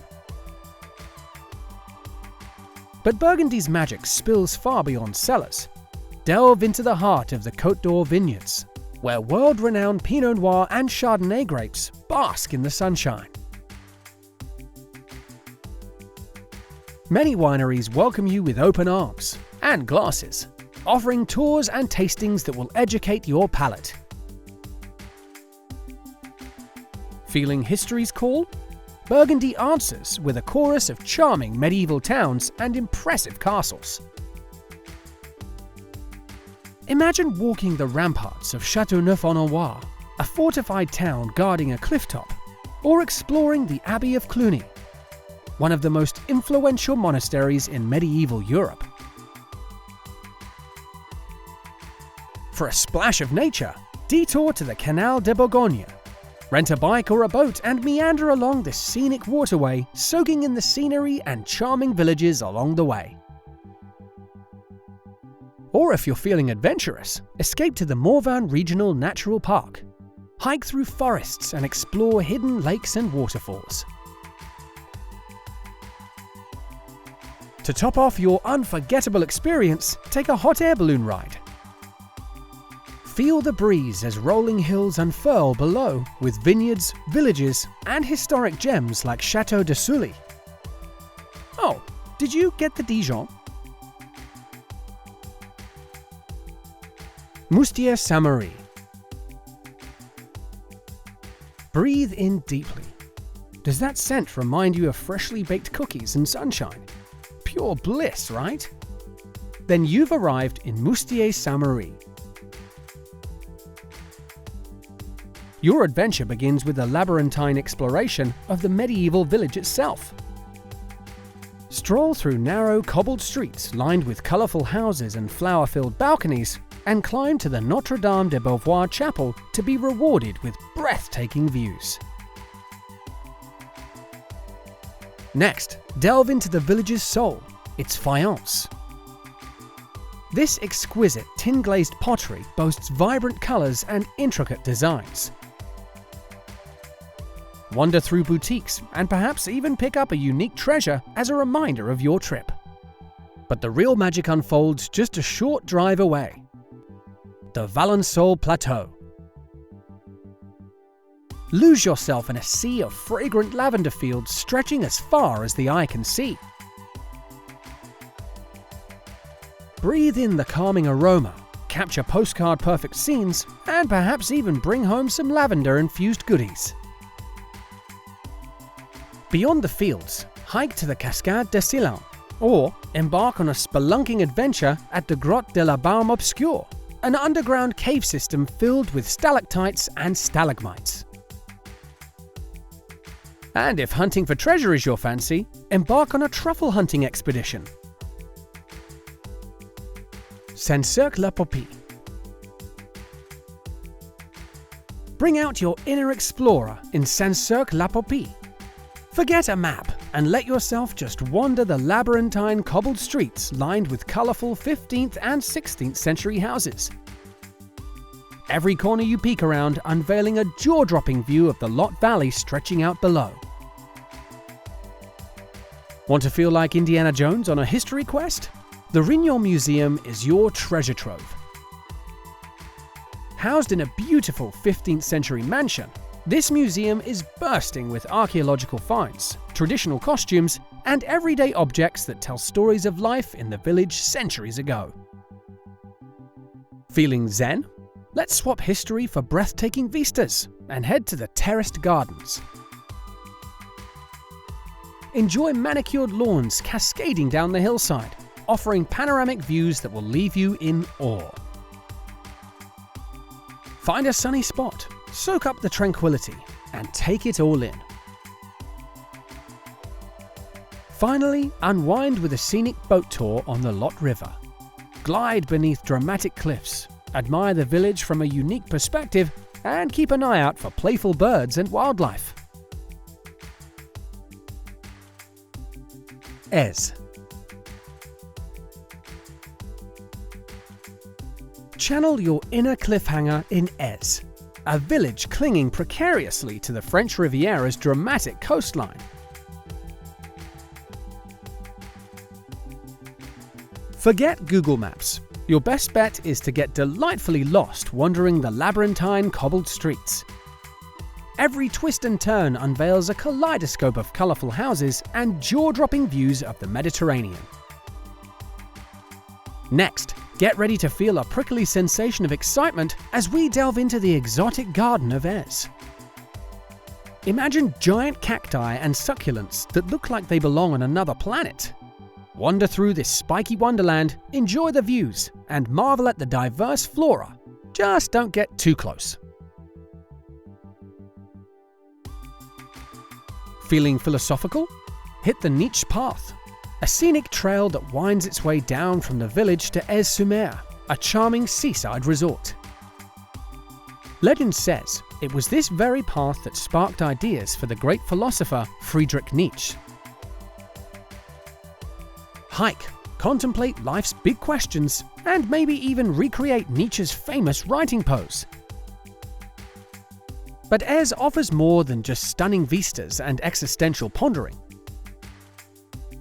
But Burgundy's magic spills far beyond cellars. Delve into the heart of the Côte d'Or vineyards, where world-renowned Pinot Noir and Chardonnay grapes bask in the sunshine. Many wineries welcome you with open arms and glasses, offering tours and tastings that will educate your palate. Feeling history's call? Burgundy answers with a chorus of charming medieval towns and impressive castles. Imagine walking the ramparts of Châteauneuf-en-Auxois, a fortified town guarding a clifftop, or exploring the Abbey of Cluny, one of the most influential monasteries in medieval Europe. For a splash of nature, detour to the Canal de Bourgogne. Rent a bike or a boat and meander along this scenic waterway, soaking in the scenery and charming villages along the way. Or if you're feeling adventurous, escape to the Morvan Regional Natural Park. Hike through forests and explore hidden lakes and waterfalls. To top off your unforgettable experience, take a hot air balloon ride. Feel the breeze as rolling hills unfurl below with vineyards, villages, and historic gems like Château de Sully. Oh, did you get the Dijon? Moustier Saint-Marie. Breathe in deeply. Does that scent remind you of freshly baked cookies and sunshine? Pure bliss, right? Then you've arrived in Moustier Saint-Marie. Your adventure begins with a labyrinthine exploration of the medieval village itself. Stroll through narrow cobbled streets lined with colourful houses and flower-filled balconies, and climb to the Notre Dame de Beauvoir chapel to be rewarded with breathtaking views. Next, delve into the village's soul, its faience. This exquisite tin-glazed pottery boasts vibrant colours and intricate designs. Wander through boutiques and perhaps even pick up a unique treasure as a reminder of your trip. But the real magic unfolds just a short drive away. The Valensole Plateau. Lose yourself in a sea of fragrant lavender fields stretching as far as the eye can see. Breathe in the calming aroma, capture postcard-perfect scenes, and perhaps even bring home some lavender-infused goodies. Beyond the fields, hike to the Cascade des Sillons, or embark on a spelunking adventure at the Grotte de la Baume Obscure, an underground cave system filled with stalactites and stalagmites. And if hunting for treasure is your fancy, embark on a truffle hunting expedition. Saint-Cirq-la-Popie. Bring out your inner explorer in Saint-Cirq-la-Popie. Forget a map and let yourself just wander the labyrinthine cobbled streets lined with colourful 15th and 16th century houses. Every corner you peek around unveiling a jaw-dropping view of the Lot Valley stretching out below. Want to feel like Indiana Jones on a history quest? The Rignon Museum is your treasure trove. Housed in a beautiful 15th century mansion, this museum is bursting with archaeological finds, traditional costumes, and everyday objects that tell stories of life in the village centuries ago. Feeling zen? Let's swap history for breathtaking vistas and head to the terraced gardens. Enjoy manicured lawns cascading down the hillside, offering panoramic views that will leave you in awe. Find a sunny spot, soak up the tranquility, and take it all in. Finally, unwind with a scenic boat tour on the Lot River. Glide beneath dramatic cliffs, admire the village from a unique perspective, and keep an eye out for playful birds and wildlife. Aise. channel your inner cliffhanger in Ez, a village clinging precariously to the French Riviera's dramatic coastline. Forget Google Maps. Your best bet is to get delightfully lost wandering the labyrinthine cobbled streets. Every twist and turn unveils a kaleidoscope of colourful houses and jaw-dropping views of the Mediterranean. Next, get ready to feel a prickly sensation of excitement as we delve into the exotic garden of Ez. Imagine giant cacti and succulents that look like they belong on another planet. Wander through this spiky wonderland, enjoy the views, and marvel at the diverse flora. Just don't get too close. Feeling philosophical? Hit the niche path, a scenic trail that winds its way down from the village to Ez-Sumer, a charming seaside resort. Legend says it was this very path that sparked ideas for the great philosopher Friedrich Nietzsche. Hike, contemplate life's big questions, and maybe even recreate Nietzsche's famous writing pose. But Ez offers more than just stunning vistas and existential pondering.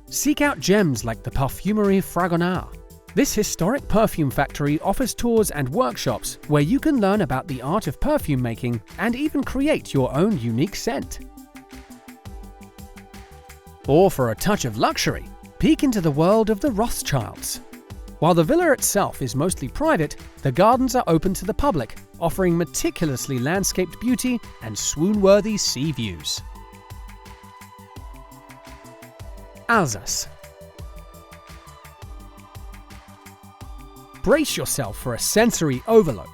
Seek out gems like the Parfumerie Fragonard. This historic perfume factory offers tours and workshops where you can learn about the art of perfume making and even create your own unique scent. Or for a touch of luxury, peek into the world of the Rothschilds. While the villa itself is mostly private, the gardens are open to the public, offering meticulously landscaped beauty and swoon-worthy sea views. Alsace. Brace yourself for a sensory overload.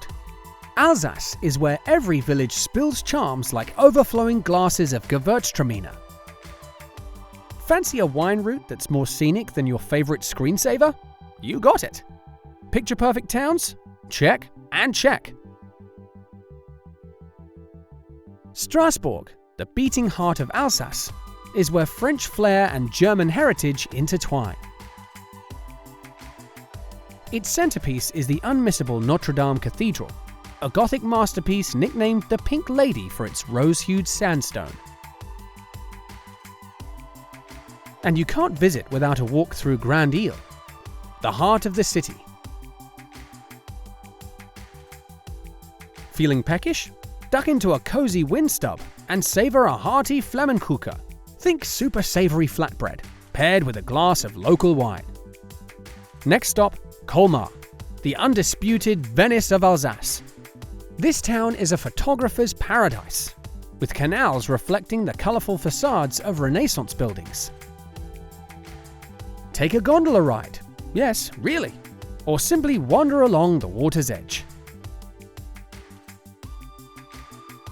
Alsace is where every village spills charms like overflowing glasses of Gewürztraminer. Fancy a wine route that's more scenic than your favorite screensaver? You got it! Picture-perfect towns? Check and check. Strasbourg, the beating heart of Alsace, is where French flair and German heritage intertwine. Its centerpiece is the unmissable Notre Dame Cathedral, a Gothic masterpiece nicknamed the Pink Lady for its rose-hued sandstone. And you can't visit without a walk through Grand Ile, the heart of the city. Feeling peckish? Duck into a cozy windstub and savor a hearty Flammkuchen. Think super savory flatbread, paired with a glass of local wine. Next stop, Colmar, the undisputed Venice of Alsace. This town is a photographer's paradise, with canals reflecting the colorful facades of Renaissance buildings. Take a gondola ride, yes, really, or simply wander along the water's edge.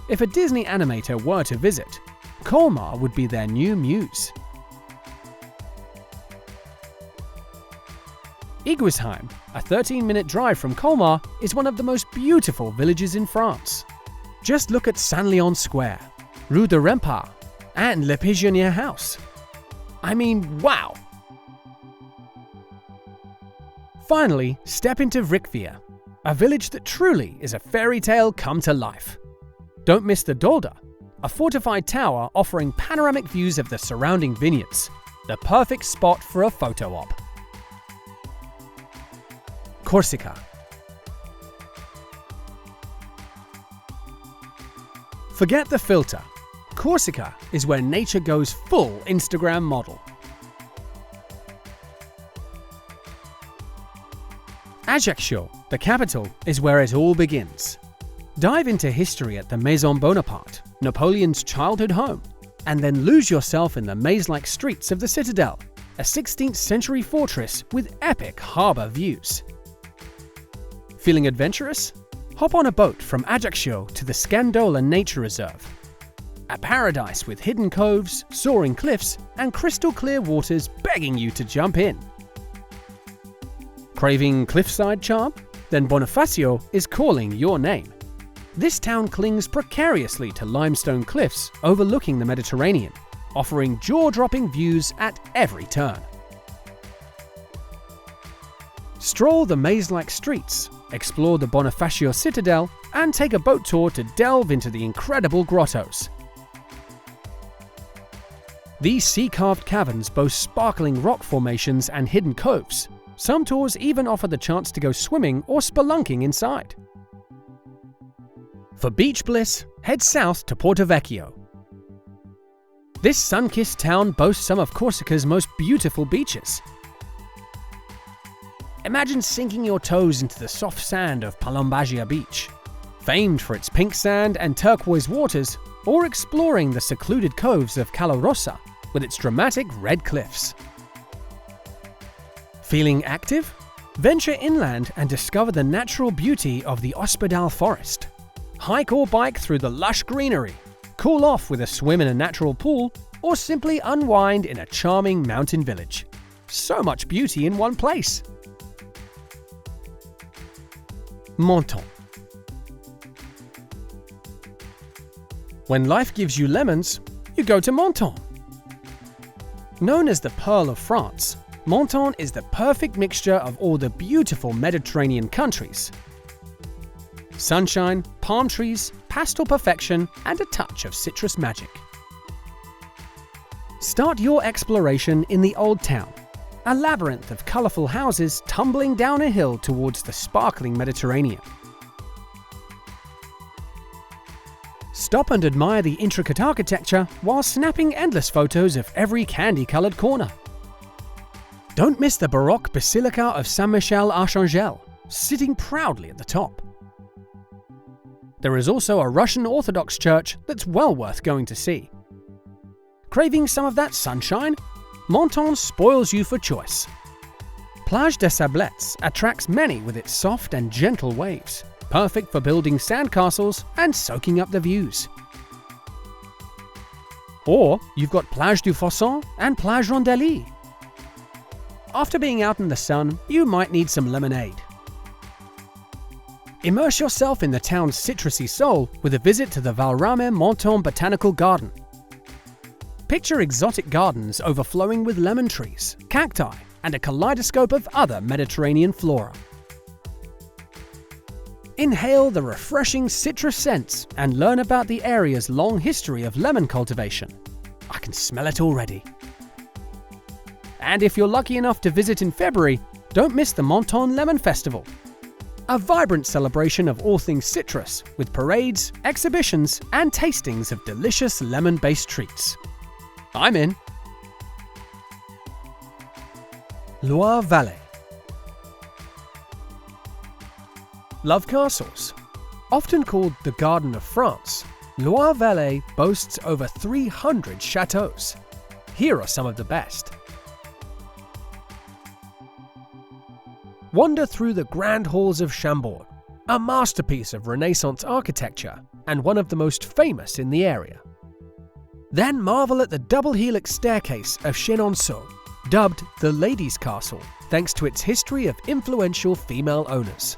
If a Disney animator were to visit, Colmar would be their new muse. Iguisheim, a 13-minute drive from Colmar, is one of the most beautiful villages in France. Just look at Saint-Léon Square, Rue de Rempart, and Le Pigeonnier House. I mean, wow! Finally, step into Vrikvia, a village that truly is a fairy tale come to life. Don't miss the Dolder, a fortified tower offering panoramic views of the surrounding vineyards, the perfect spot for a photo op. Corsica. Forget the filter. Corsica is where nature goes full Instagram model. Ajaccio, the capital, is where it all begins. Dive into history at the Maison Bonaparte, Napoleon's childhood home, and then lose yourself in the maze-like streets of the Citadel, a 16th century fortress with epic harbour views. Feeling adventurous? Hop on a boat from Ajaccio to the Scandola Nature Reserve. A paradise with hidden coves, soaring cliffs, and crystal clear waters begging you to jump in. Craving cliffside charm? Then Bonifacio is calling your name. This town clings precariously to limestone cliffs overlooking the Mediterranean, offering jaw-dropping views at every turn. Stroll the maze-like streets, explore the Bonifacio Citadel, and take a boat tour to delve into the incredible grottos. These sea-carved caverns boast sparkling rock formations and hidden coves. Some tours even offer the chance to go swimming or spelunking inside. For beach bliss, head south to Porto Vecchio. This sun-kissed town boasts some of Corsica's most beautiful beaches. Imagine sinking your toes into the soft sand of Palombagia Beach, famed for its pink sand and turquoise waters, or exploring the secluded coves of Cala Rossa with its dramatic red cliffs. Feeling active? Venture inland and discover the natural beauty of the Ospedale Forest. Hike or bike through the lush greenery, cool off with a swim in a natural pool, or simply unwind in a charming mountain village. So much beauty in one place. Menton. When life gives you lemons, you go to Menton. Known as the Pearl of France, Menton is the perfect mixture of all the beautiful Mediterranean countries. Sunshine, palm trees, pastel perfection, and a touch of citrus magic. Start your exploration in the Old Town, a labyrinth of colourful houses tumbling down a hill towards the sparkling Mediterranean. Stop and admire the intricate architecture while snapping endless photos of every candy-coloured corner. Don't miss the Baroque Basilica of Saint-Michel Archangel, sitting proudly at the top. There is also a Russian Orthodox church that's well worth going to see. Craving some of that sunshine? Menton spoils you for choice. Plage des Sablettes attracts many with its soft and gentle waves, perfect for building sandcastles and soaking up the views. Or you've got Plage du Fosson and Plage Rondelli. After being out in the sun, you might need some lemonade. Immerse yourself in the town's citrusy soul with a visit to the Valrame Menton Botanical Garden. Picture exotic gardens overflowing with lemon trees, cacti, and a kaleidoscope of other Mediterranean flora. Inhale the refreshing citrus scents and learn about the area's long history of lemon cultivation. I can smell it already. And if you're lucky enough to visit in February, don't miss the Menton Lemon Festival. A vibrant celebration of all things citrus with parades, exhibitions, and tastings of delicious lemon-based treats. I'm in. Loire Valley. Love castles. Often called the Garden of France, Loire Valley boasts over 300 chateaux. Here are some of the best. Wander through the grand halls of Chambord, a masterpiece of Renaissance architecture and one of the most famous in the area. Then marvel at the double helix staircase of Chenonceau, dubbed the Ladies' Castle, thanks to its history of influential female owners.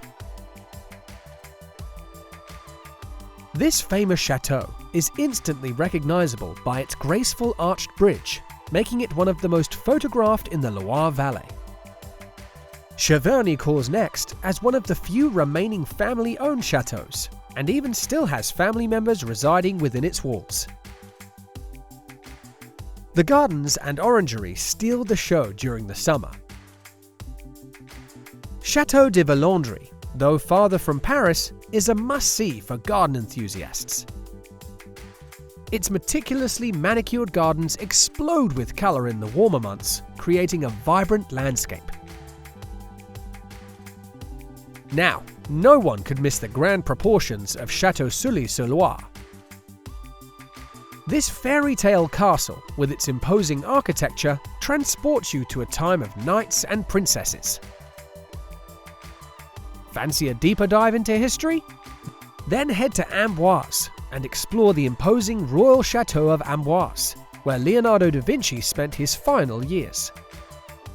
This famous chateau is instantly recognizable by its graceful arched bridge, making it one of the most photographed in the Loire Valley. Cheverny calls next as one of the few remaining family-owned chateaux, and even still has family members residing within its walls. The gardens and orangery steal the show during the summer. Château de Villandry, though farther from Paris, is a must-see for garden enthusiasts. Its meticulously manicured gardens explode with colour in the warmer months, creating a vibrant landscape. Now, no one could miss the grand proportions of Château Sully-sur-Loire. This fairy tale castle, with its imposing architecture, transports you to a time of knights and princesses. Fancy a deeper dive into history? Then head to Amboise and explore the imposing Royal Chateau of Amboise, where Leonardo da Vinci spent his final years.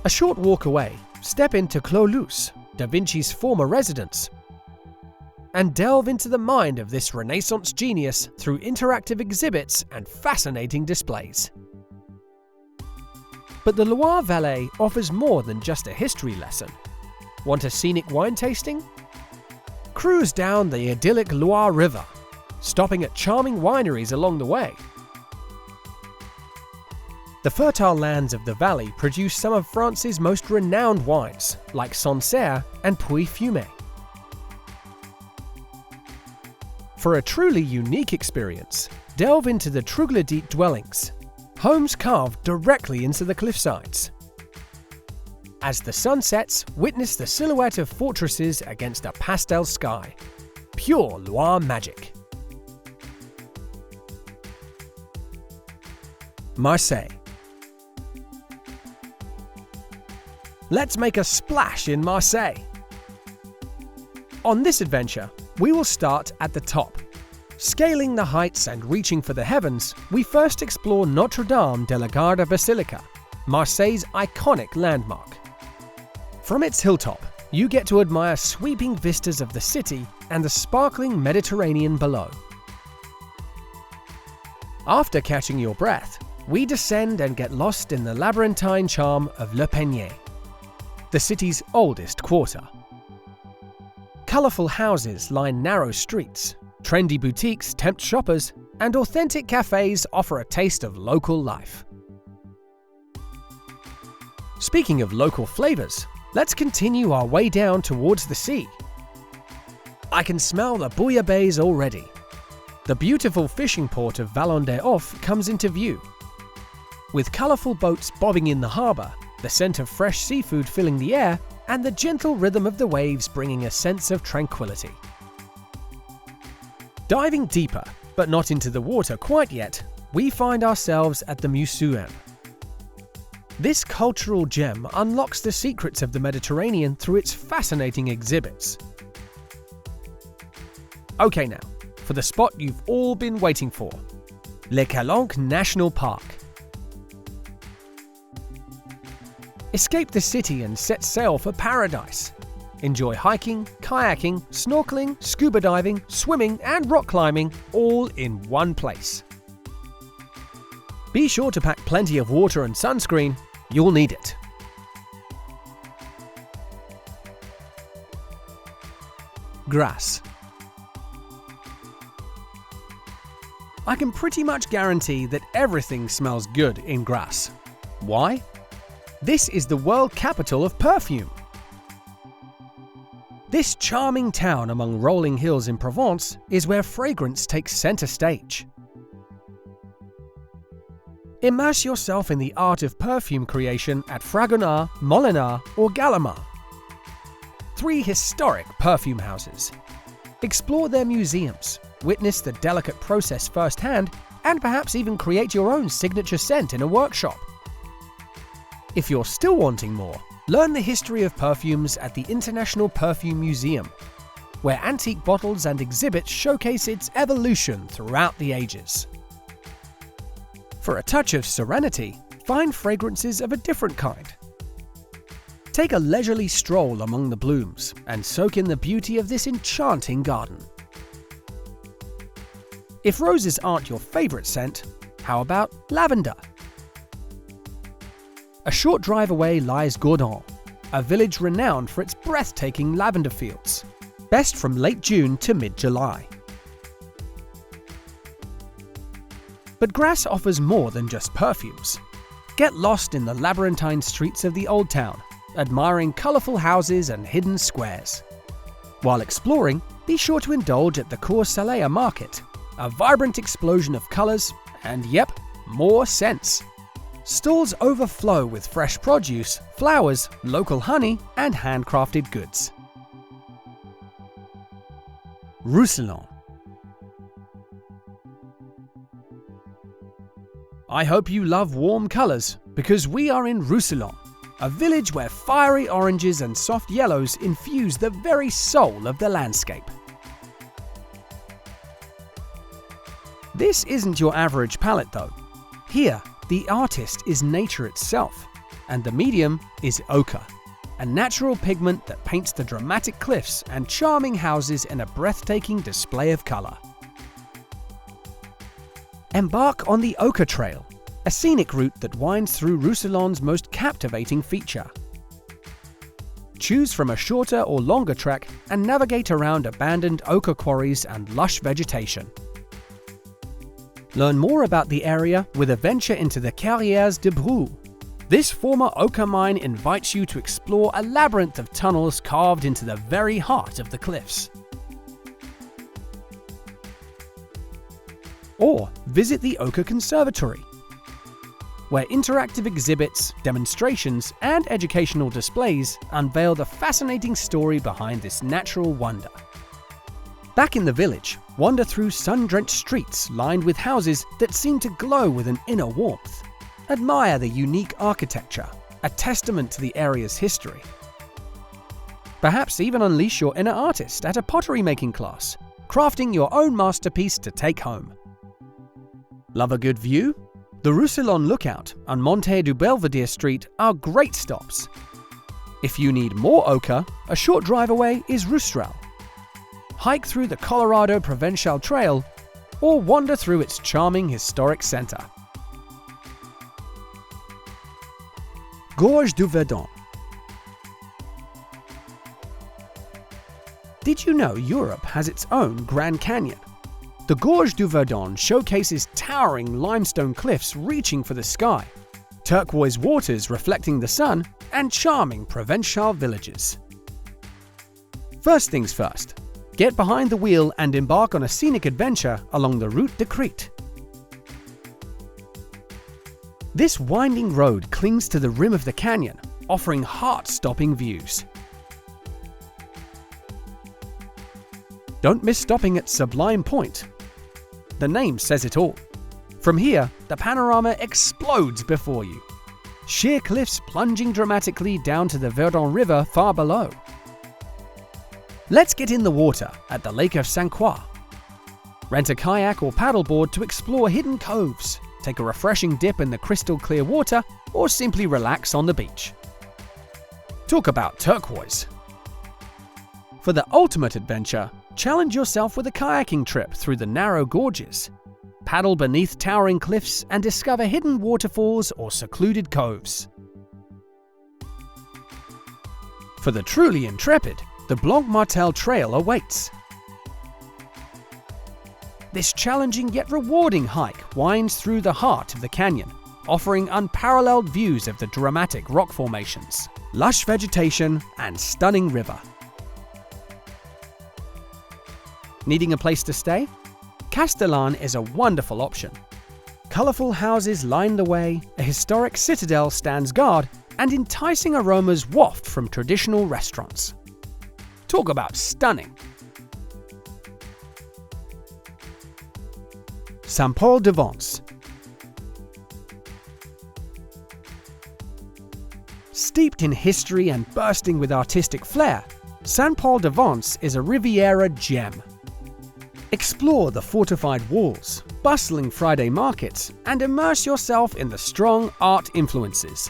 A short walk away, step into Clos Luce, Da Vinci's former residence, and delve into the mind of this Renaissance genius through interactive exhibits and fascinating displays. But the Loire Valley offers more than just a history lesson. Want a scenic wine tasting? Cruise down the idyllic Loire River, stopping at charming wineries along the way. The fertile lands of the valley produce some of France's most renowned wines, like Sancerre and Puy-Fumé. For a truly unique experience, delve into the troglodyte dwellings, homes carved directly into the cliffsides. As the sun sets, witness the silhouette of fortresses against a pastel sky. Pure Loire magic. Marseille. Let's make a splash in Marseille. On this adventure, we will start at the top. Scaling the heights and reaching for the heavens, we first explore Notre-Dame de la Garde Basilica, Marseille's iconic landmark. From its hilltop, you get to admire sweeping vistas of the city and the sparkling Mediterranean below. After catching your breath, we descend and get lost in the labyrinthine charm of Le Penier, the city's oldest quarter. Colourful houses line narrow streets, trendy boutiques tempt shoppers, and authentic cafes offer a taste of local life. Speaking of local flavours, let's continue our way down towards the sea. I can smell the bouillabaisse already. The beautiful fishing port of Vallon-des-Offres comes into view. With colourful boats bobbing in the harbour, the scent of fresh seafood filling the air, and the gentle rhythm of the waves bringing a sense of tranquility. Diving deeper, but not into the water quite yet, we find ourselves at the Museum. This cultural gem unlocks the secrets of the Mediterranean through its fascinating exhibits. Okay now, for the spot you've all been waiting for, Les Calanques National Park. Escape the city and set sail for paradise. Enjoy hiking, kayaking, snorkeling, scuba diving, swimming, and rock climbing all in one place. Be sure to pack plenty of water and sunscreen, you'll need it. Grasse. I can pretty much guarantee that everything smells good in Grasse. Why? This is the world capital of perfume. This charming town among rolling hills in Provence is where fragrance takes center stage. Immerse yourself in the art of perfume creation at Fragonard, Molinard, or Gallimard. 3 historic perfume houses. Explore their museums, witness the delicate process firsthand, and perhaps even create your own signature scent in a workshop. If you're still wanting more, learn the history of perfumes at the International Perfume Museum, where antique bottles and exhibits showcase its evolution throughout the ages. For a touch of serenity, find fragrances of a different kind. Take a leisurely stroll among the blooms and soak in the beauty of this enchanting garden. If roses aren't your favorite scent, how about lavender? A short drive away lies Gourdon, a village renowned for its breathtaking lavender fields, best from late June to mid-July. But Grasse offers more than just perfumes. Get lost in the labyrinthine streets of the old town, admiring colourful houses and hidden squares. While exploring, be sure to indulge at the Cours Salea market, a vibrant explosion of colours and, yep, more scents. Stalls overflow with fresh produce, flowers, local honey, and handcrafted goods. Roussillon. I hope you love warm colours, because we are in Roussillon, a village where fiery oranges and soft yellows infuse the very soul of the landscape. This isn't your average palette though. Here, the artist is nature itself, and the medium is ochre, a natural pigment that paints the dramatic cliffs and charming houses in a breathtaking display of colour. Embark on the Ochre Trail, a scenic route that winds through Roussillon's most captivating feature. choose from a shorter or longer trek and navigate around abandoned ochre quarries and lush vegetation. Learn more about the area with a venture into the Carrières de Brou. This former ochre mine invites you to explore a labyrinth of tunnels carved into the very heart of the cliffs. Or visit the Ochre Conservatory, where interactive exhibits, demonstrations, and educational displays unveil the fascinating story behind this natural wonder. Back in the village, wander through sun-drenched streets lined with houses that seem to glow with an inner warmth. Admire the unique architecture, a testament to the area's history. Perhaps even unleash your inner artist at a pottery-making class, crafting your own masterpiece to take home. Love a good view? The Roussillon Lookout and Montée du Belvedere Street are great stops. If you need more ochre, a short drive away is Roustrel. Hike through the Colorado Provincial Trail or wander through its charming historic center. Gorge du Verdon. Did you know Europe has its own Grand Canyon? The Gorge du Verdon showcases towering limestone cliffs reaching for the sky, turquoise waters reflecting the sun, and charming Provençal villages. First things first, get behind the wheel and embark on a scenic adventure along the Route de Crete. This winding road clings to the rim of the canyon, offering heart-stopping views. Don't miss stopping at Sublime Point. The name says it all. From here, the panorama explodes before you. Sheer cliffs plunging dramatically down to the Verdon River far below. Let's get in the water at the Lake of St. Croix. Rent a kayak or paddleboard to explore hidden coves, take a refreshing dip in the crystal clear water, or simply relax on the beach. Talk about turquoise. For the ultimate adventure, challenge yourself with a kayaking trip through the narrow gorges. Paddle beneath towering cliffs and discover hidden waterfalls or secluded coves. For the truly intrepid, the Blanc Martel Trail awaits. This challenging yet rewarding hike winds through the heart of the canyon, offering unparalleled views of the dramatic rock formations, lush vegetation, and stunning river. Needing a place to stay? Castellane is a wonderful option. Colorful houses line the way, a historic citadel stands guard, and enticing aromas waft from traditional restaurants. Talk about stunning! Saint-Paul-de-Vence. Steeped in history and bursting with artistic flair, Saint-Paul-de-Vence is a Riviera gem. Explore the fortified walls, bustling Friday markets, and immerse yourself in the strong art influences.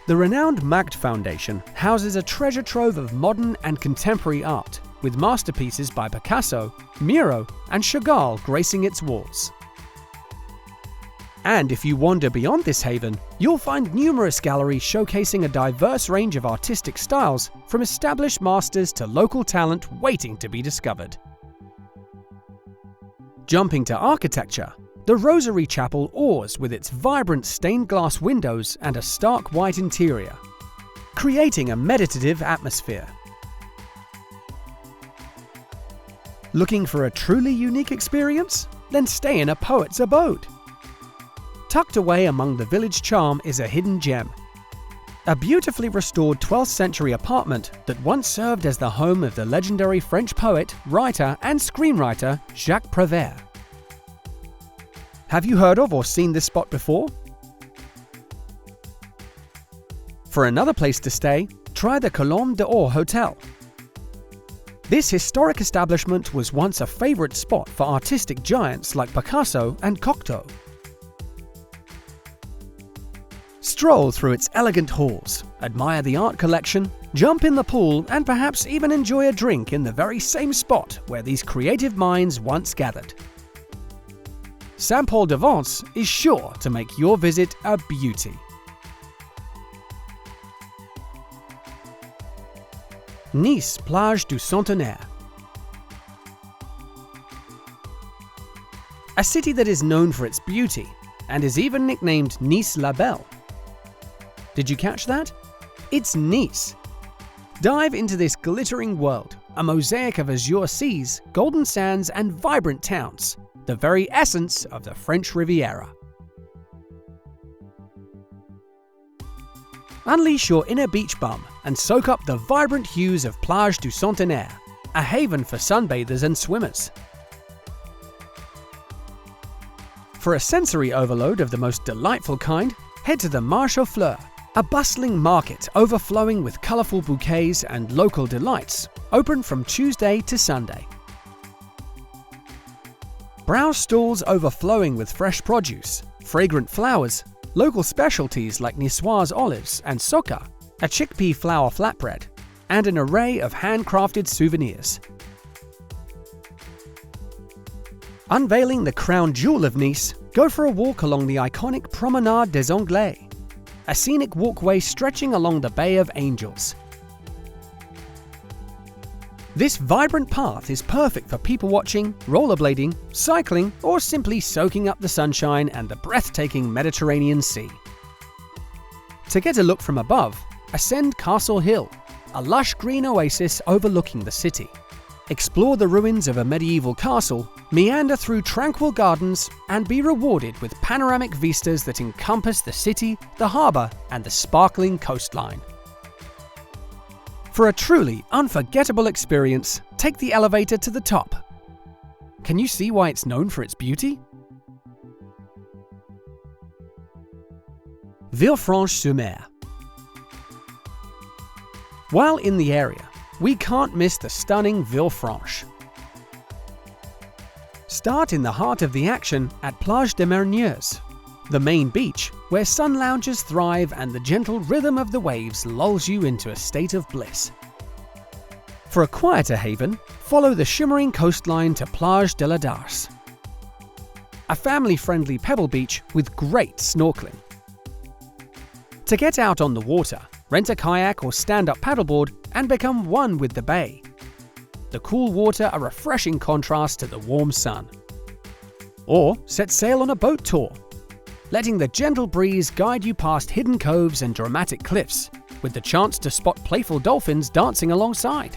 The renowned Magd Foundation houses a treasure trove of modern and contemporary art, with masterpieces by Picasso, Miro, and Chagall gracing its walls. And if you wander beyond this haven, you'll find numerous galleries showcasing a diverse range of artistic styles, from established masters to local talent waiting to be discovered. Jumping to architecture, the Rosary Chapel awes with its vibrant stained glass windows and a stark white interior, creating a meditative atmosphere. Looking for a truly unique experience? Then stay in a poet's abode. Tucked away among the village charm is a hidden gem. A beautifully restored 12th century apartment that once served as the home of the legendary French poet, writer, and screenwriter Jacques Prévert. Have you heard of or seen this spot before? For another place to stay, try the Colombe d'Or Hotel. This historic establishment was once a favorite spot for artistic giants like Picasso and Cocteau. Stroll through its elegant halls, admire the art collection, jump in the pool, and perhaps even enjoy a drink in the very same spot where these creative minds once gathered. Saint-Paul-de-Vence is sure to make your visit a beauty. Nice, Plage du Centenaire. A city that is known for its beauty and is even nicknamed Nice la Belle. Did you catch that? It's Nice. Dive into this glittering world, a mosaic of azure seas, golden sands, and vibrant towns, the very essence of the French Riviera. Unleash your inner beach bum and soak up the vibrant hues of Plage du Centenaire, a haven for sunbathers and swimmers. For a sensory overload of the most delightful kind, head to the Marché aux Fleurs, a bustling market overflowing with colourful bouquets and local delights, open from Tuesday to Sunday. Browse stalls overflowing with fresh produce, fragrant flowers, local specialties like Niçoise olives and soca, a chickpea flour flatbread, and an array of handcrafted souvenirs. Unveiling the crown jewel of Nice, go for a walk along the iconic Promenade des Anglais, a scenic walkway stretching along the Bay of Angels. This vibrant path is perfect for people watching, rollerblading, cycling, or simply soaking up the sunshine and the breathtaking Mediterranean Sea. To get a look from above, ascend Castle Hill, a lush green oasis overlooking the city. Explore the ruins of a medieval castle, meander through tranquil gardens, and be rewarded with panoramic vistas that encompass the city, the harbour, and the sparkling coastline. For a truly unforgettable experience, take the elevator to the top. Can you see why it's known for its beauty? Villefranche-sur-Mer. While in the area, we can't miss the stunning Villefranche. Start in the heart of the action at Plage des Mariniers, the main beach where sun loungers thrive and the gentle rhythm of the waves lulls you into a state of bliss. For a quieter haven, follow the shimmering coastline to Plage de la Darse, a family-friendly pebble beach with great snorkeling. To get out on the water, rent a kayak or stand-up paddleboard and become one with the bay. The cool water a refreshing contrast to the warm sun. Or set sail on a boat tour, letting the gentle breeze guide you past hidden coves and dramatic cliffs, with the chance to spot playful dolphins dancing alongside.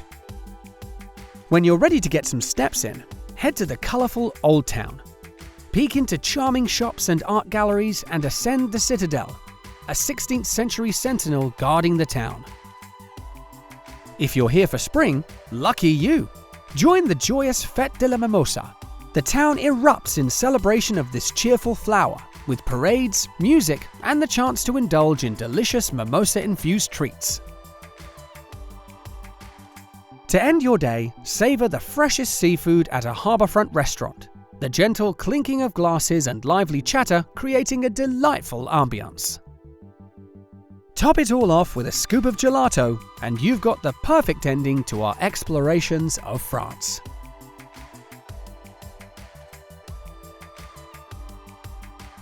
When you're ready to get some steps in, head to the colourful Old Town. Peek into charming shops and art galleries and ascend the Citadel, a 16th century sentinel guarding the town. If you're here for spring, lucky you! Join the joyous Fête de la Mimosa. The town erupts in celebration of this cheerful flower, with parades, music, and the chance to indulge in delicious mimosa-infused treats. To end your day, savour the freshest seafood at a harbourfront restaurant, the gentle clinking of glasses and lively chatter creating a delightful ambience. Top it all off with a scoop of gelato, and you've got the perfect ending to our explorations of France.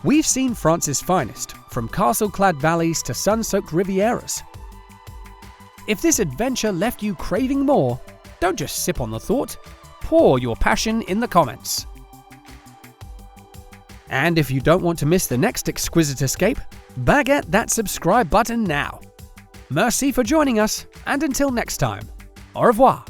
We've seen France's finest, from castle-clad valleys to sun-soaked Rivieras. If this adventure left you craving more, don't just sip on the thought, pour your passion in the comments. And if you don't want to miss the next exquisite escape, baguette that subscribe button now. Merci for joining us, and until next time, au revoir.